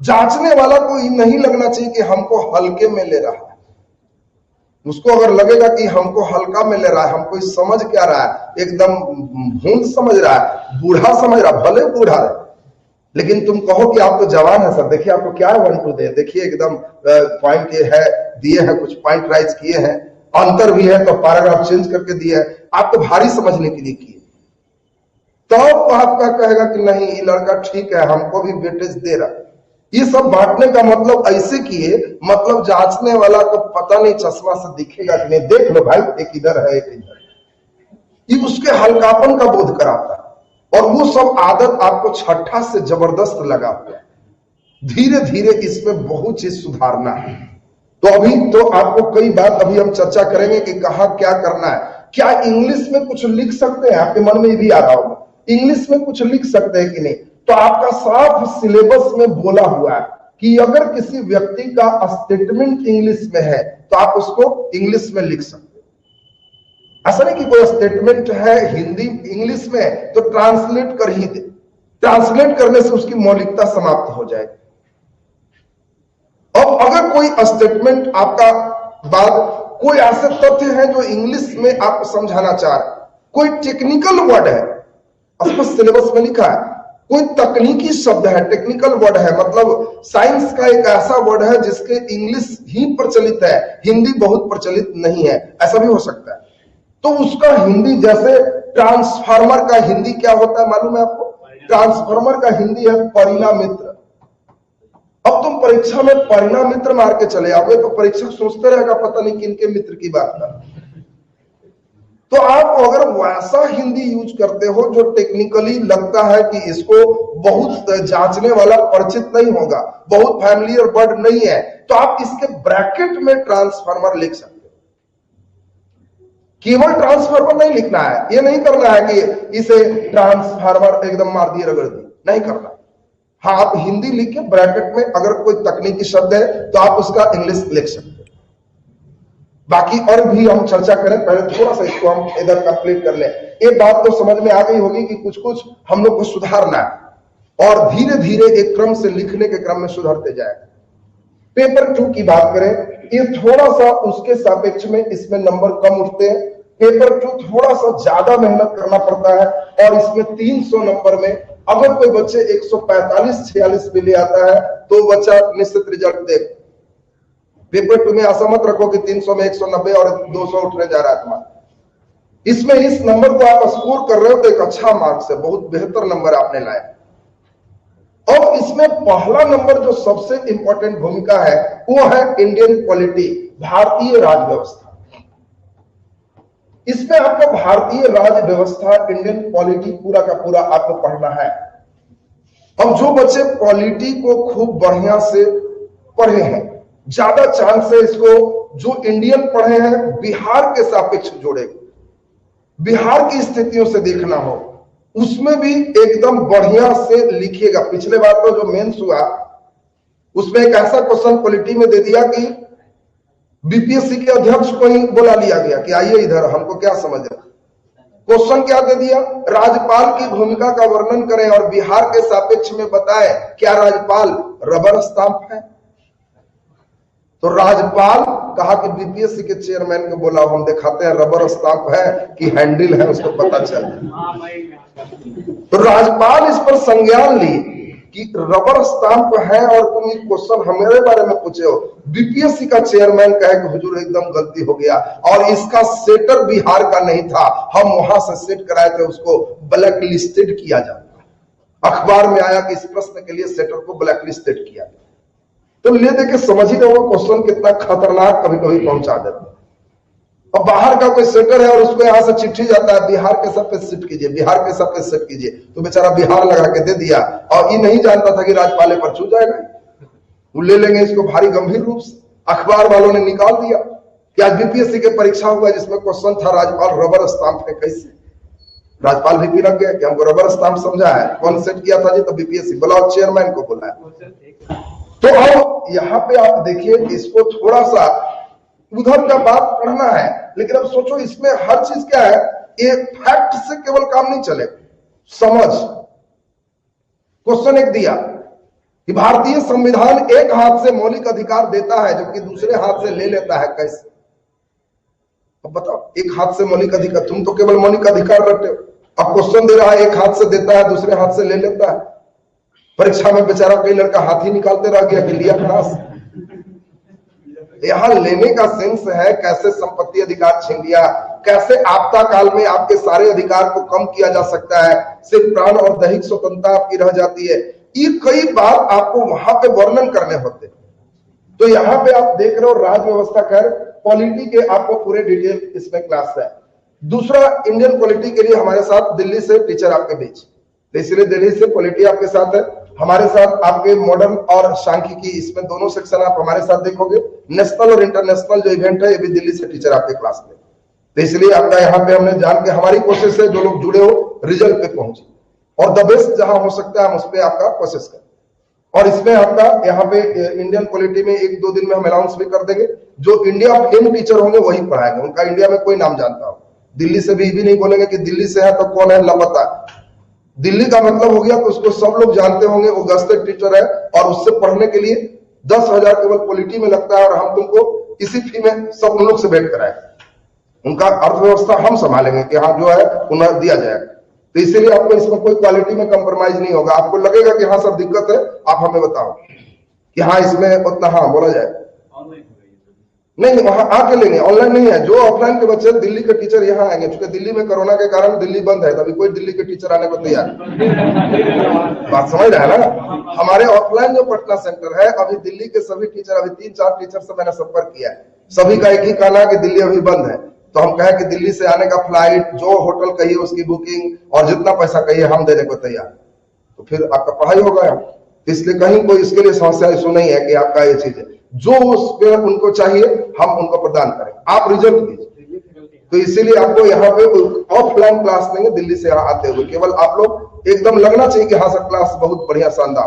Speaker 1: जांचने वाला को नहीं लगना चाहिए कि हमको हल्के में ले रहा है। उसको अगर लगेगा कि हमको हल्का में ले रहा है, हमको समझ क्या रहा है, एकदम भूल समझ रहा है, बूढ़ा समझ रहा, भले बूढ़ा है, लेकिन तुम कहो कि आप तो जवान है सर, देखिए आपको क्या 1 2 दे, देखिए एकदम पॉइंट ये है, दिए हैं, कुछ पॉइंट राइज किए हैं, अंतर भी है तो पैराग्राफ चेंज करके दिए है, आप तो भारी समझने के लिए किए। तो आपका कहेगा कि नहीं ये लड़का ठीक है, हमको भी वेटेज दे रहा है। ये सब बांटने का मतलब ऐसे किए, मतलब जांचने वाला को पता नहीं चश्मा से दिखेगा कि नहीं, देख लो भाई एक इधर है एक इधर, ये उसके हल्कापन का बोध कराता है। और वो सब आदत आपको छठा से जबरदस्त लगा हुआ है। धीरे धीरे इसमें बहुत चीज सुधारना है। तो अभी तो आपको कई बात अभी हम चर्चा करेंगे कि कहा क्या करना है। क्या इंग्लिश में कुछ लिख सकते हैं, आपके मन में भी आ रहा होगा, इंग्लिश में कुछ लिख सकते हैं कि नहीं। तो आपका साफ सिलेबस में बोला हुआ है कि अगर किसी व्यक्ति का स्टेटमेंट इंग्लिश में है तो आप उसको इंग्लिश में लिख सकते हैं। ऐसा नहीं कि कोई स्टेटमेंट है हिंदी इंग्लिश में तो ट्रांसलेट कर ही दे, ट्रांसलेट करने से उसकी मौलिकता समाप्त हो जाएगी। अब अगर कोई स्टेटमेंट आपका बाद कोई ऐसे तथ्य हैं जो इंग्लिश में आप समझाना चाह रहे, कोई टेक्निकल वर्ड है, स्पष्ट सिलेबस में लिखा है, कोई तकनीकी शब्द है, टेक्निकल वर्ड है, मतलब साइंस का एक ऐसा वर्ड है जिसके इंग्लिश ही प्रचलित है, हिंदी बहुत प्रचलित नहीं है, ऐसा भी हो सकता है। तो उसका हिंदी, जैसे ट्रांसफार्मर का हिंदी क्या होता है मालूम है आपको? ट्रांसफार्मर का हिंदी है परिणामित्र। अब तुम परीक्षा में परिणामित्र मार के चले आओगे तो परीक्षक सोचते रहेगा पता नहीं किनके मित्र की बात कर। तो आप अगर वैसा हिंदी यूज करते हो जो टेक्निकली लगता है कि इसको बहुत जांचने वाला परिचित नहीं होगा, बहुत फैमिलियर वर्ड नहीं है, तो आप इसके ब्रैकेट में ट्रांसफार्मर लिख सकते हो। केवल ट्रांसफार्मर नहीं लिखना है, ये नहीं करना है कि इसे ट्रांसफार्मर एकदम मार दिए रगड़ दिए, नहीं करना। हाँ, आप हिंदी लिख के ब्रैकेट में अगर कोई तकनीकी शब्द है तो आप उसका इंग्लिश लिख सकते हो। बाकी और भी हम चर्चा करें, पहले थोड़ा सा इसको हम इधर कंप्लीट कर लें। एक बात तो समझ में आ गई होगी कि कुछ कुछ हम लोग को सुधारना है और धीरे धीरे एक क्रम से लिखने के क्रम में सुधरते जाए। पेपर 2 की बात करें, ये थोड़ा सा उसके सापेक्ष में इसमें नंबर कम उठते हैं। पेपर 2 थोड़ा सा ज्यादा मेहनत करना पड़ता है और इसमें 300 नंबर में अगर कोई बच्चे 145-46 भी ले आता है तो बच्चा निश्चित रिजल्ट दे। पेपर 2 में ऐसा मत रखो कि 300 में 190 और 200 उठने जा रहा है तुम्हारा। इसमें इस नंबर को आप स्कोर कर रहे हो तो एक अच्छा मार्क्स है, बहुत बेहतर नंबर आपने लाया। अब इसमें पहला नंबर जो सबसे इंपॉर्टेंट भूमिका है वो है इंडियन पॉलिटी, भारतीय राज व्यवस्था। इसमें आपको भारतीय राज व्यवस्था, इंडियन पॉलिटी पूरा का पूरा आपको पढ़ना है। अब जो बच्चे पॉलिटी को खूब बढ़िया से पढ़े हैं, ज्यादा चांस है इसको जो इंडियन पढ़े हैं बिहार के सापेक्ष जोड़ेगा, बिहार की स्थितियों से देखना हो, उसमें भी एकदम बढ़िया से लिखिएगा। पिछले बार तो जो मेंस हुआ उसमें एक ऐसा क्वेश्चन पॉलिटी में दे दिया कि बीपीएससी के अध्यक्ष को ही बुला लिया गया कि आइए इधर, हमको क्या समझ है। क्वेश्चन क्या दे दिया, राज्यपाल की भूमिका का वर्णन करें और बिहार के सापेक्ष में बताएं क्या राज्यपाल रबर स्टाम्प है। तो राज्यपाल कहा कि बीपीएससी के चेयरमैन को बोला, हम दिखाते हैं रबर स्टाम्प है कि हैंडल है, उसको पता चल। तो राज्यपाल इस पर संज्ञान ली कि रबर स्टाम्प है और तुम ये क्वेश्चन हमारे बारे में पूछे हो। बीपीएससी का चेयरमैन कहे कि हुजूर एकदम गलती हो गया और इसका सेटर बिहार का नहीं था, हम वहां से सेट कराए थे, उसको ब्लैक लिस्टेड किया जाता। अखबार में आया कि इस प्रश्न के लिए सेटर को ब्लैक लिस्टेड किया गया। तो ले दे के समझ ही रहे हो क्वेश्चन कितना खतरनाक कभी कभी पहुंचा देता। अब बाहर का कोई सेटर है और उसको यहां से चिट्ठी जाता है, बिहार के सब पे सेट कीजिए, बिहार के सब पे सेट कीजिए, तो बेचारा बिहार लगा के दे दिया और ये नहीं जानता था कि राज्यपाल पर छू जाएगा, वो ले लेंगे इसको भारी गंभीर रूप से। अखबार वालों ने निकाल दिया कि आज बीपीएससी की परीक्षा हुआ जिसमें क्वेश्चन था राज्यपाल रबर स्टाम्प है कैसे। राज्यपाल वीपी रख गया कि हमको रबर स्टाम्प समझा है। कौन सेट किया था जी? तो बीपीएससी। बुलाओ चेयरमैन को बुलाया। तो अब यहाँ पे आप देखिए, इसको थोड़ा सा उधर का बात पढ़ना है, लेकिन अब सोचो इसमें हर चीज क्या है, एक फैक्ट से केवल काम नहीं चले, समझ। क्वेश्चन एक दिया कि भारतीय संविधान एक हाथ से मौलिक अधिकार देता है जबकि दूसरे हाथ से ले लेता है, कैसे? अब बताओ, एक हाथ से मौलिक अधिकार, तुम तो केवल मौलिक अधिकार रखते हो। अब क्वेश्चन दे रहा है, एक हाथ से देता है दूसरे हाथ से ले लेता है। परीक्षा में बेचारा कोई लड़का हाथ ही निकालते रह गया कि लिया क्लास। यहां लेने का सेंस है कैसे संपत्ति अधिकार छीन लिया, कैसे आपदा काल में आपके सारे अधिकार को कम किया जा सकता है, सिर्फ प्राण और दैहिक स्वतंत्रता आपकी रह जाती है। ये कई बार आपको वहां पे वर्णन करने होते। तो यहाँ पे आप देख रहे हो राज व्यवस्था, खैर पॉलिटी के आपको पूरे डिटेल इसमें क्लास है। दूसरा, इंडियन पॉलिटी के लिए हमारे साथ दिल्ली से टीचर आपके बीच, तो इसलिए दिल्ली से पॉलिटी आपके साथ है। हमारे साथ आपके मॉडर्न और सांख्यिकी, इसमें दोनों सेक्शन आप हमारे साथ देखोगे। नेशनल और इंटरनेशनल जो इवेंट है, ये भी दिल्ली से टीचर आपके क्लास में, तो इसलिए आपका यहाँ पे हमने जान के, हमारी कोशिश है जो लोग जुड़े हो रिजल्ट पे पहुंचे, और द बेस्ट जहां हो सकता है हम उस पर आपका कोशिश करें। और इसमें आपका यहाँ पे इंडियन पॉलिटी में 1-2 दिन में हम अनाउंस भी कर देंगे, जो इंडिया फेम टीचर होंगे वही पढ़ाएंगे, उनका इंडिया में कोई नाम जानता हो। दिल्ली से भी नहीं बोलेंगे कि दिल्ली से है तो कौन है, लापता। दिल्ली का मतलब हो गया तो उसको सब लोग जानते होंगे, वो गस्टेड टीचर है, और उससे पढ़ने के लिए 10,000 केवल पॉलिटी में लगता है, और हम तुमको इसी फी में सब उन लोग से भेंट कराए। उनका अर्थव्यवस्था हम संभालेंगे कि हाँ जो है उन्हें दिया जाएगा। तो इसीलिए आपको इसमें कोई क्वालिटी में कंप्रोमाइज नहीं होगा। आपको लगेगा कि हाँ सब दिक्कत है, आप हमें बताओ कि हाँ इसमें उतना हाँ बोला जाए। नहीं, वहां आके लेंगे, ऑनलाइन नहीं है। जो ऑफलाइन के बच्चे दिल्ली के टीचर यहाँ आएंगे, क्योंकि दिल्ली में कोरोना के कारण दिल्ली बंद है, तभी कोई दिल्ली के टीचर आने को तैयार। बात समझ रहे हैं ना? हमारे ऑफलाइन जो पटना सेंटर है, अभी दिल्ली के सभी टीचर, अभी 3-4 टीचर से मैंने संपर्क किया है, सभी का एक ही कहना है कि दिल्ली अभी बंद है। तो हम कहें कि दिल्ली से आने का फ्लाइट, जो होटल कहिए उसकी बुकिंग, और जितना पैसा कहिए हम देने को तैयार। तो फिर आपका पढ़ाई होगा। इसलिए कहीं कोई इसके लिए समस्या इशू नहीं है कि आपका ये चीज है, जो उसके उनको चाहिए हम उनको प्रदान करें, आप रिजल्ट दीजिए। तो इसीलिए आपको यहाँ पे ऑफलाइन क्लास देंगे दिल्ली से यहाँ आते हुए, केवल आप लोग एकदम लगना चाहिए कि हाँ सर क्लास बहुत बढ़िया शानदार,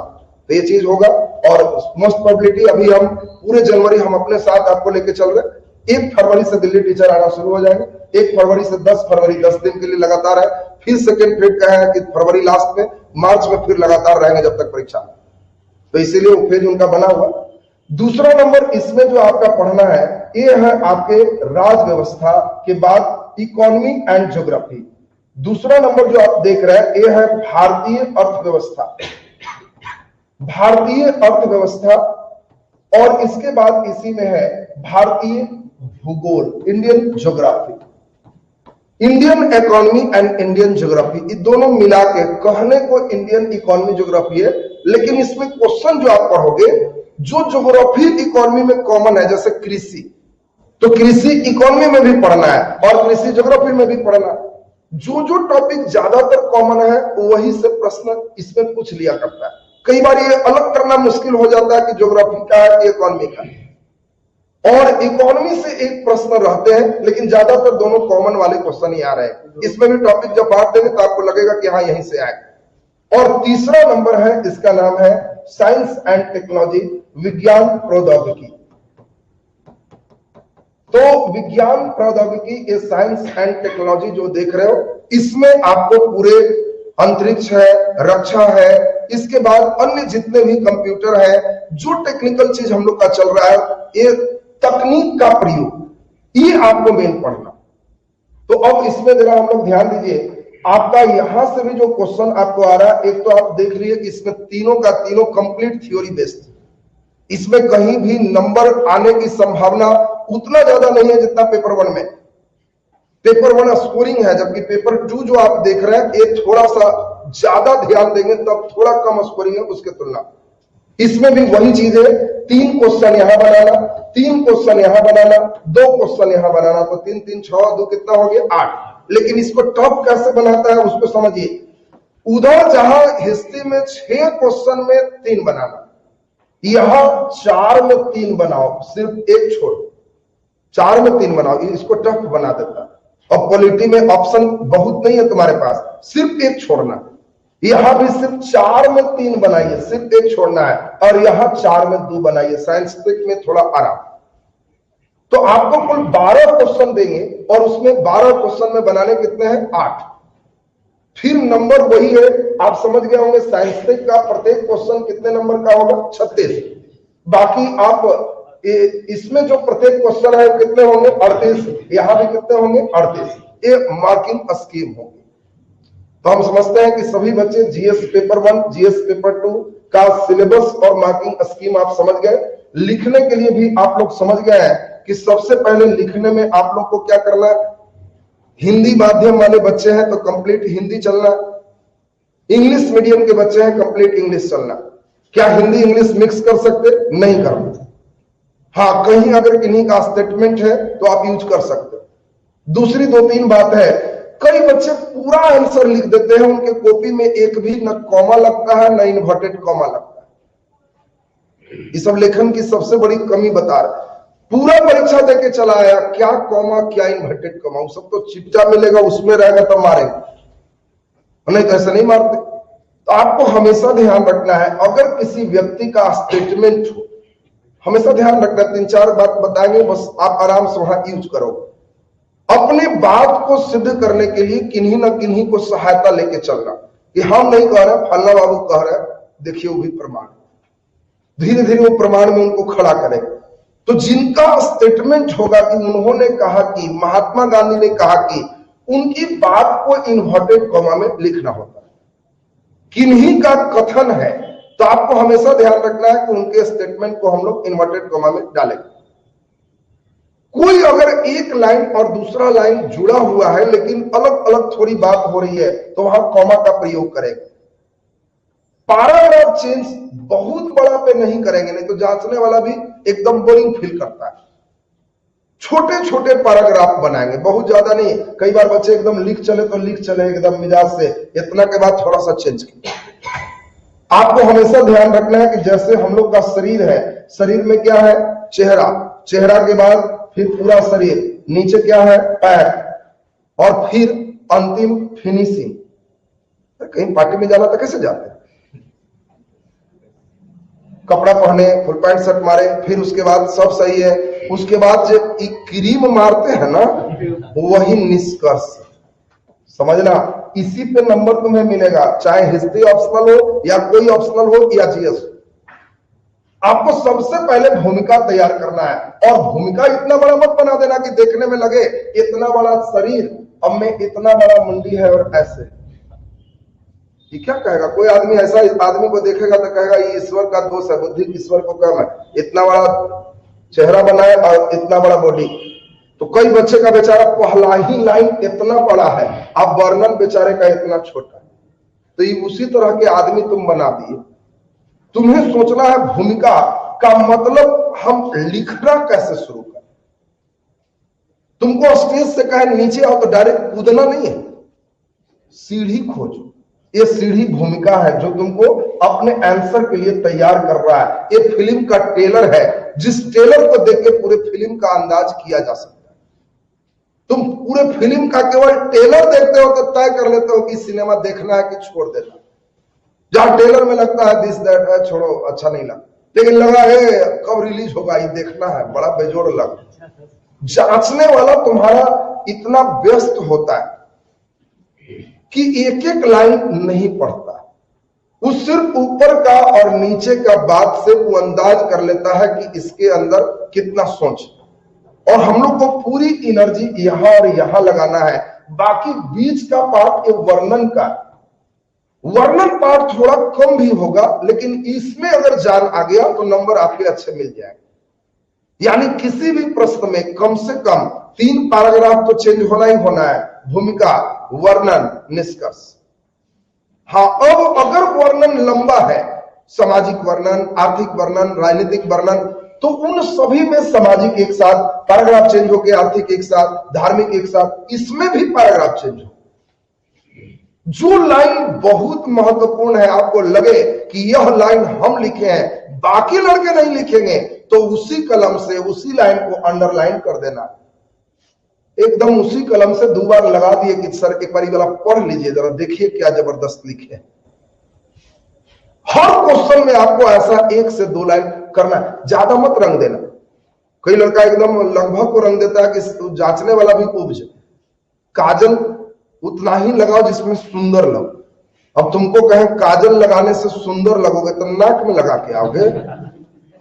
Speaker 1: तो ये चीज होगा। और मोस्ट प्रोबेबिलिटी अभी हम पूरे जनवरी हम अपने साथ आपको लेके चल रहे हैं। 1 फरवरी से दिल्ली टीचर आना शुरू हो जाएंगे, 1 फरवरी से 10 फरवरी 10 दिन के लिए लगातार है। फिर सेकेंड फेज का है कि फरवरी लास्ट में, मार्च में फिर लगातार रहेंगे जब तक परीक्षा। तो इसीलिए वो फेज उनका बना हुआ। दूसरा नंबर इसमें जो आपका पढ़ना है, ये है आपके राज व्यवस्था के बाद इकोनॉमी एंड ज्योग्राफी। दूसरा नंबर जो आप देख रहे हैं, ये है भारतीय अर्थव्यवस्था। भारतीय अर्थव्यवस्था, और इसके बाद इसी में है भारतीय भूगोल, Indian geography. Indian economy and Indian geography, ये दोनों मिला के कहने को इंडियन इकोनॉमी ज्योग्राफी है, लेकिन इसमें क्वेश्चन जो आप पढ़ोगे, जो ज्योग्राफी इकोनॉमी में कॉमन है, जैसे कृषि, तो कृषि इकोनॉमी में भी पढ़ना है और कृषि ज्योग्राफी में भी पढ़ना है। जो टॉपिक ज्यादातर कॉमन है वही से प्रश्न इसमें पूछ लिया करता है। कई बार ये अलग करना मुश्किल हो जाता है कि ज्योग्राफी का है कि इकोनॉमी का, और इकोनॉमी से एक प्रश्न रहते हैं, लेकिन ज्यादातर दोनों कॉमन वाले क्वेश्चन ही आ रहे हैं। इसमें भी टॉपिक जब बांट देंगे तो आपको लगेगा कि हाँ यहीं से आए। और तीसरा नंबर है, इसका नाम है साइंस एंड टेक्नोलॉजी, विज्ञान प्रौद्योगिकी। तो विज्ञान प्रौद्योगिकी, ये साइंस एंड टेक्नोलॉजी जो देख रहे हो, इसमें आपको पूरे अंतरिक्ष है, रक्षा है, इसके बाद अन्य जितने भी कंप्यूटर है, जो टेक्निकल चीज हम लोग का चल रहा है, ये तकनीक का प्रयोग, ये आपको मेन पढ़ना। तो अब इसमें जरा हम लोग ध्यान दीजिए, आपका यहां से भी जो क्वेश्चन आपको आ रहा है, एक तो आप देख लीजिए कि इसमें तीनों का तीनों कंप्लीट थ्योरी बेस्ड, इसमें कहीं भी नंबर आने की संभावना उतना ज्यादा नहीं है जितना पेपर 1 में। पेपर 1 स्कोरिंग है, जबकि पेपर 2 जो आप देख रहे हैं, ये थोड़ा सा ज्यादा ध्यान देंगे तब थोड़ा कम स्कोरिंग है उसके तुलना। इसमें भी वही चीज है, 3 क्वेश्चन यहां बनाना, 3 क्वेश्चन यहां बनाना, 2 क्वेश्चन यहां बनाना, तो 3 3 6 2 कितना हो गया 8। लेकिन इसको टफ कैसे बनाता है उसको समझिए। उधर जहां हिस्ट्री में 6 क्वेश्चन में 3 बनाना, यहां 4 में 3 बनाओ, सिर्फ एक छोड़ो, 4 में 3 बनाओ, इसको टफ बना देता। और पॉलिटी में ऑप्शन बहुत नहीं है तुम्हारे पास, सिर्फ एक छोड़ना। यहां भी सिर्फ 4 में 3 बनाइए, सिर्फ एक छोड़ना है, और यहां 4 में 2 बनाइए। साइंटिफिक में थोड़ा आराम। तो आपको कुल 12 क्वेश्चन देंगे और उसमें 12 क्वेश्चन में बनाने कितने हैं? 8। फिर नंबर वही है, आप समझ गए होंगे साइंटिफिक का प्रत्येक क्वेश्चन कितने नंबर का होगा? 36। बाकी आप इसमें जो प्रत्येक क्वेश्चन है कितने होंगे? 38। यहां भी कितने होंगे? 38। ये मार्किंग स्कीम होगी। तो हम समझते हैं कि सभी बच्चे जीएस पेपर 1, जीएस पेपर 2 का सिलेबस और मार्किंग स्कीम आप समझ गए। लिखने के लिए भी आप लोग समझ गए हैं कि सबसे पहले लिखने में आप लोग को क्या करना है। हिंदी माध्यम वाले बच्चे हैं तो कंप्लीट हिंदी चलना, इंग्लिश मीडियम के बच्चे हैं कंप्लीट इंग्लिश चलना। क्या हिंदी इंग्लिश मिक्स कर सकते? नहीं कर सकते। हाँ, कहीं अगर किन्हीं का स्टेटमेंट है तो आप यूज कर सकते। दूसरी 2-3 बात है, कई बच्चे पूरा आंसर लिख देते हैं, उनके कॉपी में एक भी न कॉमा लगता है न इन्वर्टेड कॉमा लगता है। ये सब लेखन की सबसे बड़ी कमी बता रहा है। पूरा परीक्षा देके चला आया, क्या कॉमा क्या इन्वर्टेड कॉमा, वो सब तो चिपचा मिलेगा, उसमें रहेगा तब मारेगा, नहीं तो ऐसे नहीं मारते। तो आपको हमेशा ध्यान रखना है, अगर किसी व्यक्ति का स्टेटमेंट हो, हमेशा ध्यान रखना। 3-4 बात बताएंगे, बस आप आराम से वहां यूज करो। अपने बात को सिद्ध करने के लिए किन्हीं न किन्हीं को सहायता लेके चलना, कि हम नहीं कह रहे, फल्ला बाबू कह रहे, देखिए वो भी प्रमाण। धीरे धीरे वो प्रमाण में उनको खड़ा करेगा। तो जिनका स्टेटमेंट होगा कि उन्होंने कहा कि, महात्मा गांधी ने कहा कि, उनकी बात को इन्वर्टेड कॉमा में लिखना होता है। किन्हीं का कथन है तो आपको हमेशा ध्यान रखना है कि उनके स्टेटमेंट को हम लोग इन्वर्टेड कॉमा में डालेंगे। कोई अगर एक लाइन और दूसरा लाइन जुड़ा हुआ है लेकिन अलग अलग थोड़ी बात हो रही है तो वहां कॉमा का प्रयोग करेंगे। पैराग्राफ चेंज बहुत बड़ा पे नहीं करेंगे, नहीं तो जांचने वाला भी एकदम बोरिंग फील करता है। छोटे छोटे पैराग्राफ बनाएंगे, बहुत ज्यादा नहीं। कई बार बच्चे एकदम लिख चले तो लिख चले एकदम मिजाज से, इतना के बाद थोड़ा सा चेंज किया। आपको हमेशा ध्यान रखना है कि जैसे हम लोग का शरीर है, शरीर में क्या है? चेहरा, चेहरा के बाद फिर पूरा शरीर, नीचे क्या है? पैर, और फिर अंतिम फिनिशिंग। कहीं पार्टी में जाना तो कैसे जाते हैं? कपड़ा पहने, फुल पैंट शर्ट मारे, फिर उसके बाद सब सही है, उसके बाद जो क्रीम मारते हैं ना, वही निष्कर्ष। समझना, इसी पे नंबर तुम्हें मिलेगा, चाहे हिस्ट्री ऑप्शनल हो या कोई ऑप्शनल हो या जीएस। आपको सबसे पहले भूमिका तैयार करना है, और भूमिका इतना बड़ा मत बना देना कि देखने में लगे इतना बड़ा शरीर, अब में इतना बड़ा मुंडी है और ऐसे। ये क्या कहेगा? कोई आदमी ऐसा इस आदमी को देखेगा तो कहेगा ये ईश्वर का दोष है, बुद्धि ईश्वर को कम है, इतना बड़ा चेहरा बनाए और इतना बड़ा बॉडी। तो कई बच्चे का बेचारा पहला ही लाइन इतना बड़ा है, अब वर्णन बेचारे का इतना छोटा है। तो ये उसी तरह के आदमी तुम बना दिए। तुम्हें सोचना है भूमिका का मतलब हम लिखना कैसे शुरू करें। तुमको स्टेज से कहे नीचे आओ तो डायरेक्ट कूदना नहीं है, सीढ़ी खोजो। ये सीढ़ी भूमिका है जो तुमको अपने आंसर के लिए तैयार कर रहा है। ये फिल्म का ट्रेलर है, जिस ट्रेलर को देख के पूरे फिल्म का अंदाज किया जा सकता है। तुम पूरे फिल्म का केवल ट्रेलर देखते हो तो तय कर लेते हो कि सिनेमा देखना है कि छोड़ देना। जहां ट्रेलर में लगता है दिस दैट है, छोड़ो अच्छा नहीं लगा, लेकिन लगा है कब रिलीज होगा ये देखना है, बड़ा बेजोड़ लगा। जांचने वाला तुम्हारा इतना व्यस्त होता है कि एक एक लाइन नहीं पढ़ता, वो सिर्फ ऊपर का और नीचे का बात से वो अंदाज कर लेता है कि इसके अंदर कितना सोच। और हम लोग को पूरी एनर्जी यहां और यहां लगाना है। बाकी बीच का पार्ट ये वर्णन का, वर्णन पार्ट थोड़ा कम भी होगा, लेकिन इसमें अगर जान आ गया तो नंबर आपके अच्छे मिल जाएंगे। यानी किसी भी प्रश्न में कम से कम 3 पैराग्राफ तो चेंज होना ही होना है। भूमिका, वर्णन, निष्कर्ष। हाँ, अब अगर वर्णन लंबा है, सामाजिक वर्णन, आर्थिक वर्णन, राजनीतिक वर्णन, तो उन सभी में सामाजिक एक साथ, पैराग्राफ चेंज होके आर्थिक एक साथ, धार्मिक एक साथ, इसमें भी पैराग्राफ चेंज हो। जो लाइन बहुत महत्वपूर्ण है, आपको लगे कि यह लाइन हम लिखे हैं, बाकी लड़के नहीं लिखेंगे, तो उसी कलम से उसी लाइन को अंडरलाइन कर देना। एकदम उसी कलम से 2 बार लगा दिए कि सर एक बार वाला पढ़ लीजिए, जरा देखिए क्या जबरदस्त लिखे। हर क्वेश्चन में आपको ऐसा 1 से 2 लाइन करना है, ज्यादा मत रंग देना। कई लड़का एकदम लगभग को रंग देता है कि जांचने वाला भी ऊब जाए। काजल उतना ही लगाओ जिसमें सुंदर लगो। अब तुमको कहें काजल लगाने से सुंदर लगोगे तो नाक में लगा के आओगे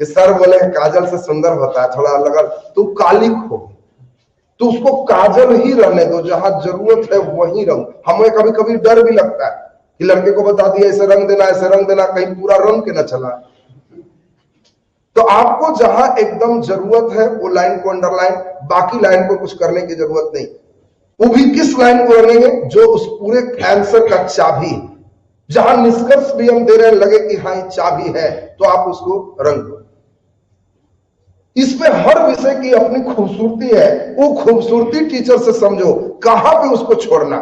Speaker 1: कि सर बोले काजल से सुंदर होता है, थोड़ा लगा तो काली हो, तो उसको काजल ही रहने दो, जहां जरूरत है वही रंग। हमें कभी कभी डर भी लगता है कि लड़के को बता दिया ऐसे रंग देना, ऐसे रंग देना, कहीं पूरा रंग के ना चला। तो आपको जहां एकदम जरूरत है वो लाइन को अंडरलाइन, बाकी लाइन को कुछ करने की जरूरत नहीं। वो भी किस लाइन को रंगेंगे? जो उस पूरे आंसर का चाबी, जहां निष्कर्ष भी हम दे रहे हैं लगे कि हाँ ये चाबी है, तो आप उसको रंग दो। इसमें हर विषय की अपनी खूबसूरती है, वो खूबसूरती टीचर से समझो, कहां पे उसको छोड़ना।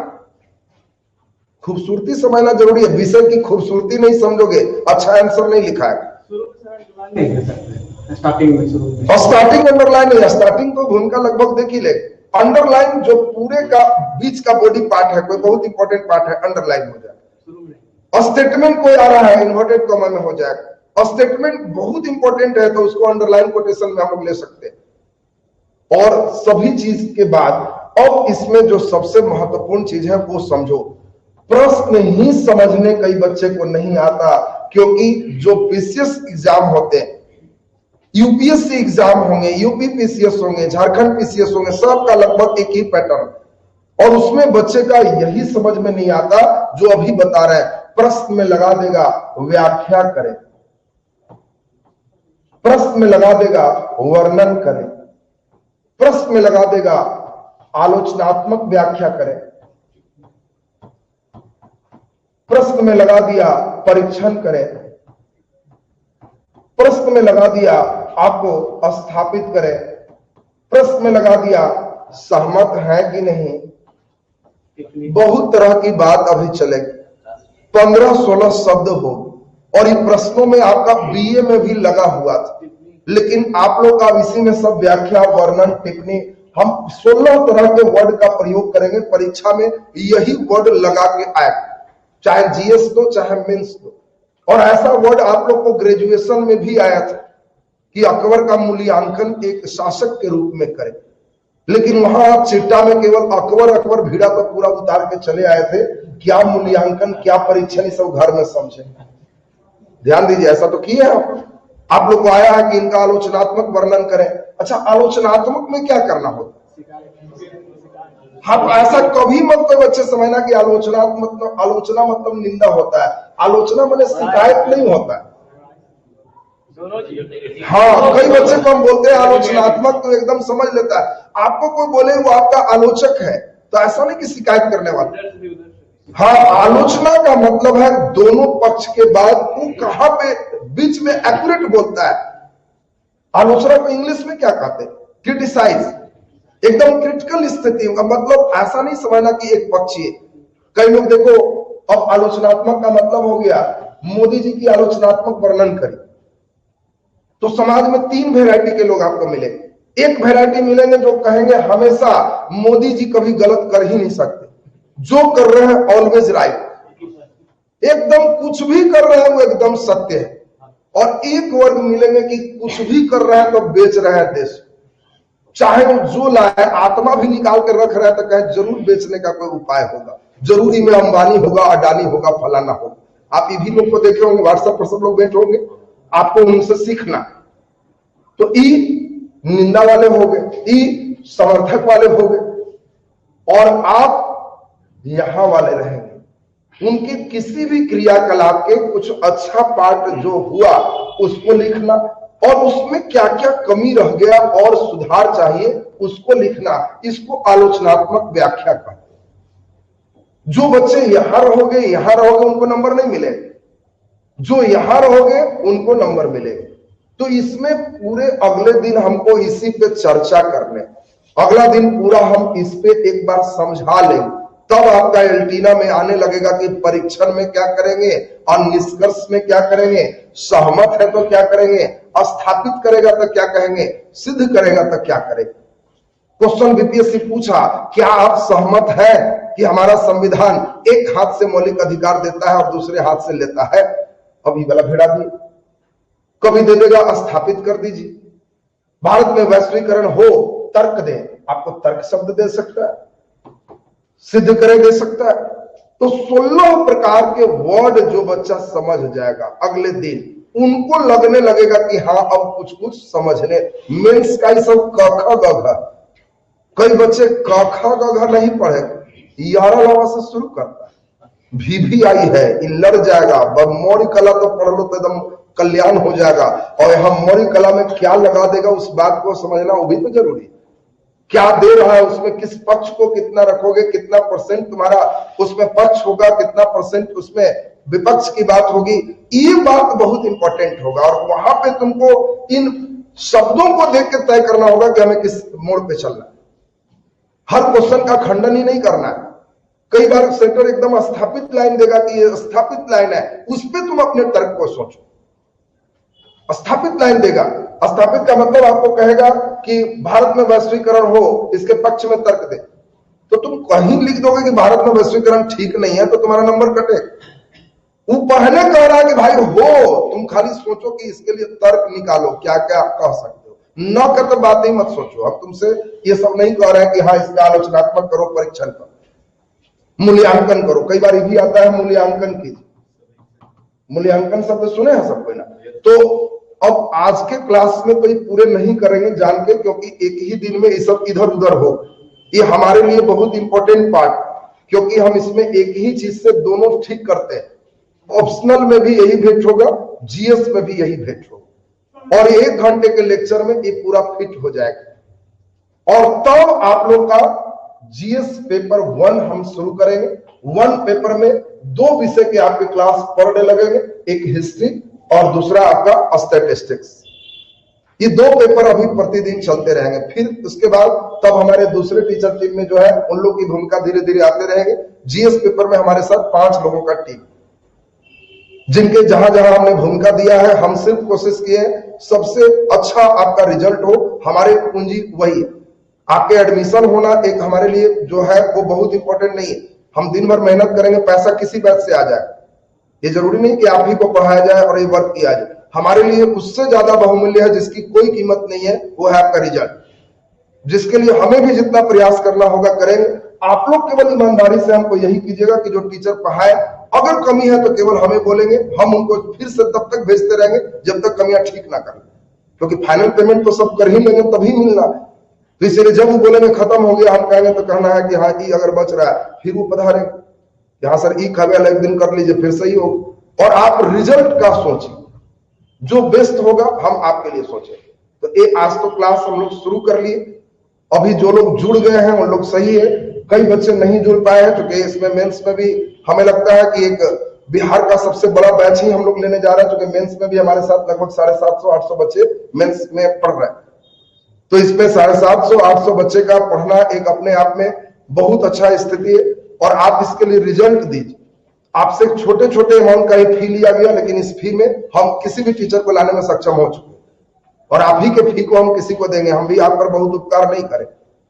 Speaker 1: खूबसूरती समझना जरूरी है, विषय की खूबसूरती नहीं समझोगे अच्छा आंसर नहीं लिखा है। स्टार्टिंग अंडरलाइन नहीं है, स्टार्टिंग तो भूमिका लगभग देख ही ले। अंडरलाइन जो पूरे का बीच का बॉडी पार्ट है, कोई बहुत इंपॉर्टेंट पार्ट है, अंडरलाइन हो जाएगा। स्टेटमेंट कोई आ रहा है इन्वर्टेड कॉमा में हो जाएगा। स्टेटमेंट बहुत इंपॉर्टेंट है तो उसको अंडरलाइन कोटेशन में हम लोग ले सकते हैं। और सभी चीज के बाद अब इसमें जो सबसे महत्वपूर्ण चीज है वो समझो। प्रश्न ही समझने कई बच्चे को नहीं आता, क्योंकि जो पीसीएस एग्जाम होते हैं, यूपीएससी एग्जाम होंगे, यूपी पीसीएस होंगे, झारखंड पीसीएस होंगे, सबका लगभग एक ही पैटर्न, और उसमें बच्चे का यही समझ में नहीं आता जो अभी बता रहे हैं। प्रश्न में लगा देगा व्याख्या करें, प्रश्न में लगा देगा वर्णन करें, प्रश्न में लगा देगा आलोचनात्मक व्याख्या करें, प्रश्न में लगा दिया परीक्षण करें, प्रश्न में लगा दिया आपको स्थापित करें, प्रश्न में लगा दिया सहमत है कि नहीं। बहुत तरह की बात अभी चलेगी, 15-16 शब्द हो, और ये प्रश्नों में आपका बीए में भी लगा हुआ था, लेकिन आप लोग का इसी में सब व्याख्या वर्णन टिप्पणी, हम 16 तरह के वर्ड का प्रयोग करेंगे। परीक्षा में यही वर्ड लगा के आए, चाहे जीएस दो चाहे मेंस दो। और ऐसा वर्ड आप लोग को ग्रेजुएशन में भी आया था कि अकबर का मूल्यांकन एक शासक के रूप में करें, लेकिन वहां चिट्टा में केवल अकबर अकबर भीड़ा तो पूरा उतार के चले आए थे। क्या मूल्यांकन, क्या परीक्षण, ये सब घर में समझे। ध्यान दीजिए, ऐसा तो किए आप लोग को आया है कि इनका आलोचनात्मक वर्णन करें। अच्छा, आलोचनात्मक में क्या करना होता? हाँ, ऐसा कभी मत कोई बच्चे समझना कि आलोचना मतलब निंदा होता है। आलोचना मतलब शिकायत नहीं होता है। हाँ, कई बच्चे को हम बोलते हैं आलोचनात्मक, तो एकदम समझ लेता है। आपको कोई बोले वो आपका आलोचक है, तो ऐसा नहीं कि शिकायत करने वाला। हाँ, आलोचना का मतलब है दोनों पक्ष के बाद वो कहां पे बीच में एक्यूरेट बोलता है। आलोचना को इंग्लिश में क्या कहते हैं? क्रिटिसाइज। एकदम क्रिटिकल स्थिति होगा, मतलब ऐसा नहीं समझना कि एक पक्षी है। कई लोग देखो, अब आलोचनात्मक का मतलब हो गया मोदी जी की आलोचनात्मक वर्णन करी, तो समाज में 3 वैरायटी के लोग आपको मिलेंगे। एक वैरायटी मिलेंगे जो कहेंगे हमेशा मोदी जी कभी गलत कर ही नहीं सकते, जो कर रहे हैं ऑलवेज राइट, एकदम कुछ भी कर रहे हैं वो एकदम सत्य है। और एक वर्ग मिलेंगे कि कुछ भी कर रहे हैं तो बेच रहे हैं देश, चाहे वो जो लाए आत्मा भी निकाल कर रख रहा है तो कहे जरूर बेचने का कोई उपाय होगा, जरूरी में अंबानी होगा, अडानी होगा, फलाना होगा। आप ये भी लोग को देखे होंगे, व्हाट्सएप पर सब लोग बैठे होंगे, आपको उनसे सीखना। तो ई निंदा वाले हो गए, ई समर्थक वाले हो गए, और आप यहां वाले रहेंगे। उनके किसी भी क्रियाकलाप के कुछ अच्छा पार्ट जो हुआ उसको लिखना, और उसमें क्या क्या कमी रह गया और सुधार चाहिए उसको लिखना। इसको आलोचनात्मक व्याख्या कहते हैं। जो बच्चे यहां रहोगे उनको नंबर नहीं मिलेगा, जो यहां रहोगे उनको नंबर मिलेगा। तो इसमें पूरे अगले दिन हमको इसी पे चर्चा करने, अगला दिन पूरा हम इस पे एक बार समझा लें, तब आपका एल्टीना में आने लगेगा कि परीक्षण में क्या करेंगे और निष्कर्ष में क्या करेंगे, सहमत है तो क्या करेंगे, स्थापित करेगा तो क्या कहेंगे, सिद्ध करेगा तो क्या करेंगे। क्वेश्चन बीपीएससी पूछा, क्या आप सहमत हैं कि हमारा संविधान एक हाथ से मौलिक अधिकार देता है और दूसरे हाथ से लेता है? अभी वाला भेड़ा दिए, कभी दे देगा स्थापित कर दीजिए। भारत में वैश्वीकरण हो, तर्क दें, आपको तर्क शब्द दे सकता है, सिद्ध करे दे सकता है। तो 16 प्रकार के वर्ड जो बच्चा समझ जाएगा अगले दिन, उनको लगने लगेगा कि हाँ अब कुछ कुछ समझने। मेंस का ही सब क ख ग घ, कई बच्चे क ख ग घ नहीं पढ़े, यारा लावा से शुरू करता है। भी आई है, लड़ जाएगा। मौर्य कला तो पढ़ लो तो एकदम कल्याण हो जाएगा। और हम मौर्य कला में क्या लगा देगा उस बात को समझना वो भी तो जरूरी है। क्या दे रहा है उसमें, किस पक्ष को कितना रखोगे, कितना परसेंट तुम्हारा उसमें पक्ष होगा, कितना परसेंट उसमें विपक्ष की बात होगी, ये बात बहुत इंपॉर्टेंट होगा। और वहां पे तुमको इन शब्दों को देख के तय करना होगा कि हमें किस मोड़ पे चलना है। हर क्वेश्चन का खंडन ही नहीं करना है। कई बार सेंटर एकदम स्थापित लाइन देगा कि ये स्थापित लाइन है, उस पर तुम अपने तर्क को सोचो। स्थापित लाइन देगा, स्थापित का मतलब आपको कहेगा कि भारत में वैश्वीकरण हो, इसके पक्ष में तर्क दे, तो तुम कहीं लिख दोगे कि भारत में वैश्वीकरण ठीक नहीं है तो तुम्हारा नंबर कटेगा। वो पहले कह रहा है कि भाई हो, तुम खाली सोचो कि इसके लिए तर्क निकालो, क्या क्या कह सकते हो, न कर तो बात ही मत सोचो। अब तुमसे ये सब नहीं कह रहे हैं कि हाँ इसका आलोचनात्मक करो, परीक्षण करो, मूल्यांकन करो। कई बार ये भी आता है मूल्यांकन कीजिए, मूल्यांकन शब्द सुने हैं सबको ना। तो अब आज के क्लास में कोई पूरे नहीं करेंगे जान के, क्योंकि एक ही दिन में ये सब इधर उधर हो। ये हमारे लिए बहुत इंपॉर्टेंट पार्ट, क्योंकि हम इसमें एक ही चीज से दोनों ठीक करते हैं। ऑप्शनल में भी यही भेंट होगा, जीएस में भी यही भेंट होगा, और 1 घंटे के लेक्चर में ये पूरा फिट हो जाएगा। और तब आप लोग का जीएस पेपर 1 हम शुरू करेंगे। 1 पेपर में 2 विषय के आपके क्लास पर डे लगेंगे, एक हिस्ट्री और दूसरा आपका स्टैटिस्टिक्स। ये 2 पेपर अभी प्रतिदिन चलते रहेंगे। फिर उसके बाद तब हमारे दूसरे टीचर टीम में जो है उन लोग की भूमिका धीरे धीरे आते रहेंगे। जीएस पेपर में हमारे साथ 5 लोगों का टीम, जिनके जहां जहां हमने भूमिका दिया है, हम सिर्फ कोशिश किए सबसे अच्छा आपका रिजल्ट हो। हमारे पूंजी वही है, आपके एडमिशन होना एक हमारे लिए जो है वो बहुत इंपॉर्टेंट नहीं है। हम दिन भर मेहनत करेंगे, पैसा किसी बैच से आ जाए, ये जरूरी नहीं कि आप ही को पढ़ाया जाए और ये वर्क किया जाए। हमारे लिए उससे ज्यादा बहुमूल्य है, जिसकी कोई कीमत नहीं है, वो है आपका रिजल्ट, जिसके लिए हमें भी जितना प्रयास करना होगा करेंगे। आप लोग केवल ईमानदारी से हमको यही कीजिएगा कि जो टीचर पढ़ाए, अगर कमी है तो केवल हमें बोलेंगे, हम उनको फिर से तब तक भेजते रहेंगे जब तक कमियां ठीक ना करें, क्योंकि फाइनल पेमेंट तो सब कर ही लेंगे तभी मिलना। तो इसलिए जब वो बोलेंगे खत्म हो गया, हम कहेंगे तो कहना है कि हाँ ई अगर बच रहा है, फिर वो पधारेंगे, यहाँ सर ई खबे एक दिन कर लीजिए, फिर सही हो। और आप रिजल्ट का सोचिए, जो बेस्ट होगा हम आपके लिए सोचेंगे। तो ये आज तो क्लास हम लोग शुरू कर लिए। अभी जो लोग जुड़ गए हैं उन लोग सही है, कई बच्चे नहीं जुड़ पाए हैं, क्योंकि इसमें मेंस में भी हमें लगता है कि एक बिहार का सबसे बड़ा बैच ही हम लोग लेने जा रहे हैं, क्योंकि मेंस में भी हमारे साथ लगभग 750-800 बच्चे मेंस में पढ़ रहे हैं। तो इसमें 750-800 बच्चे का पढ़ना एक अपने आप में बहुत अच्छा स्थिति है। और आप इसके लिए रिजल्ट दीजिए। आपसे छोटे छोटे अमाउंट का फी लिया गया, लेकिन इस फी में हम किसी भी टीचर को लाने में सक्षम हो चुके, और आप ही के फी को हम किसी को देंगे। हम भी आप पर बहुत उपकार नहीं करें,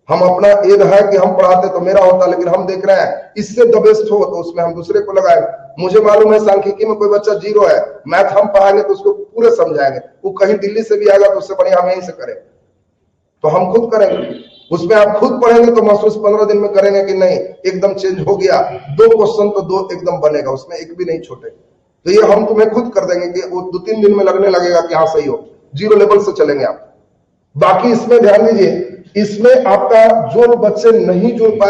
Speaker 1: हम अपना एद है कि हम पढ़ाते तो मेरा होता, लेकिन हम देख रहे हैं इससे द बेस्ट हो तो उसमें हम दूसरे को लगाए। मुझे मालूम है सांख्यिकी में कोई बच्चा 0 है, मैथ हम पढ़ाएंगे तो उसको पूरे समझाएंगे, वो कहीं दिल्ली से भी आएगा तो उससे बढ़िया हम यहीं से करेंगे। तो हम खुद करेंगे, उसमें आप खुद पढ़ेंगे तो महसूस 15 दिन में करेंगे कि नहीं एकदम चेंज हो गया। 2 क्वेश्चन तो 2 एकदम बनेगा, उसमें एक भी नहीं छूटे। तो ये हम तुम्हें खुद कर देंगे कि वो 2-3 दिन में लगने लगेगा कि हाँ सही हो, 0 लेवल से चलेंगे आप। बाकी इसमें ध्यान दीजिए, इसमें आपका जो बच्चे नहीं जुड़ पाए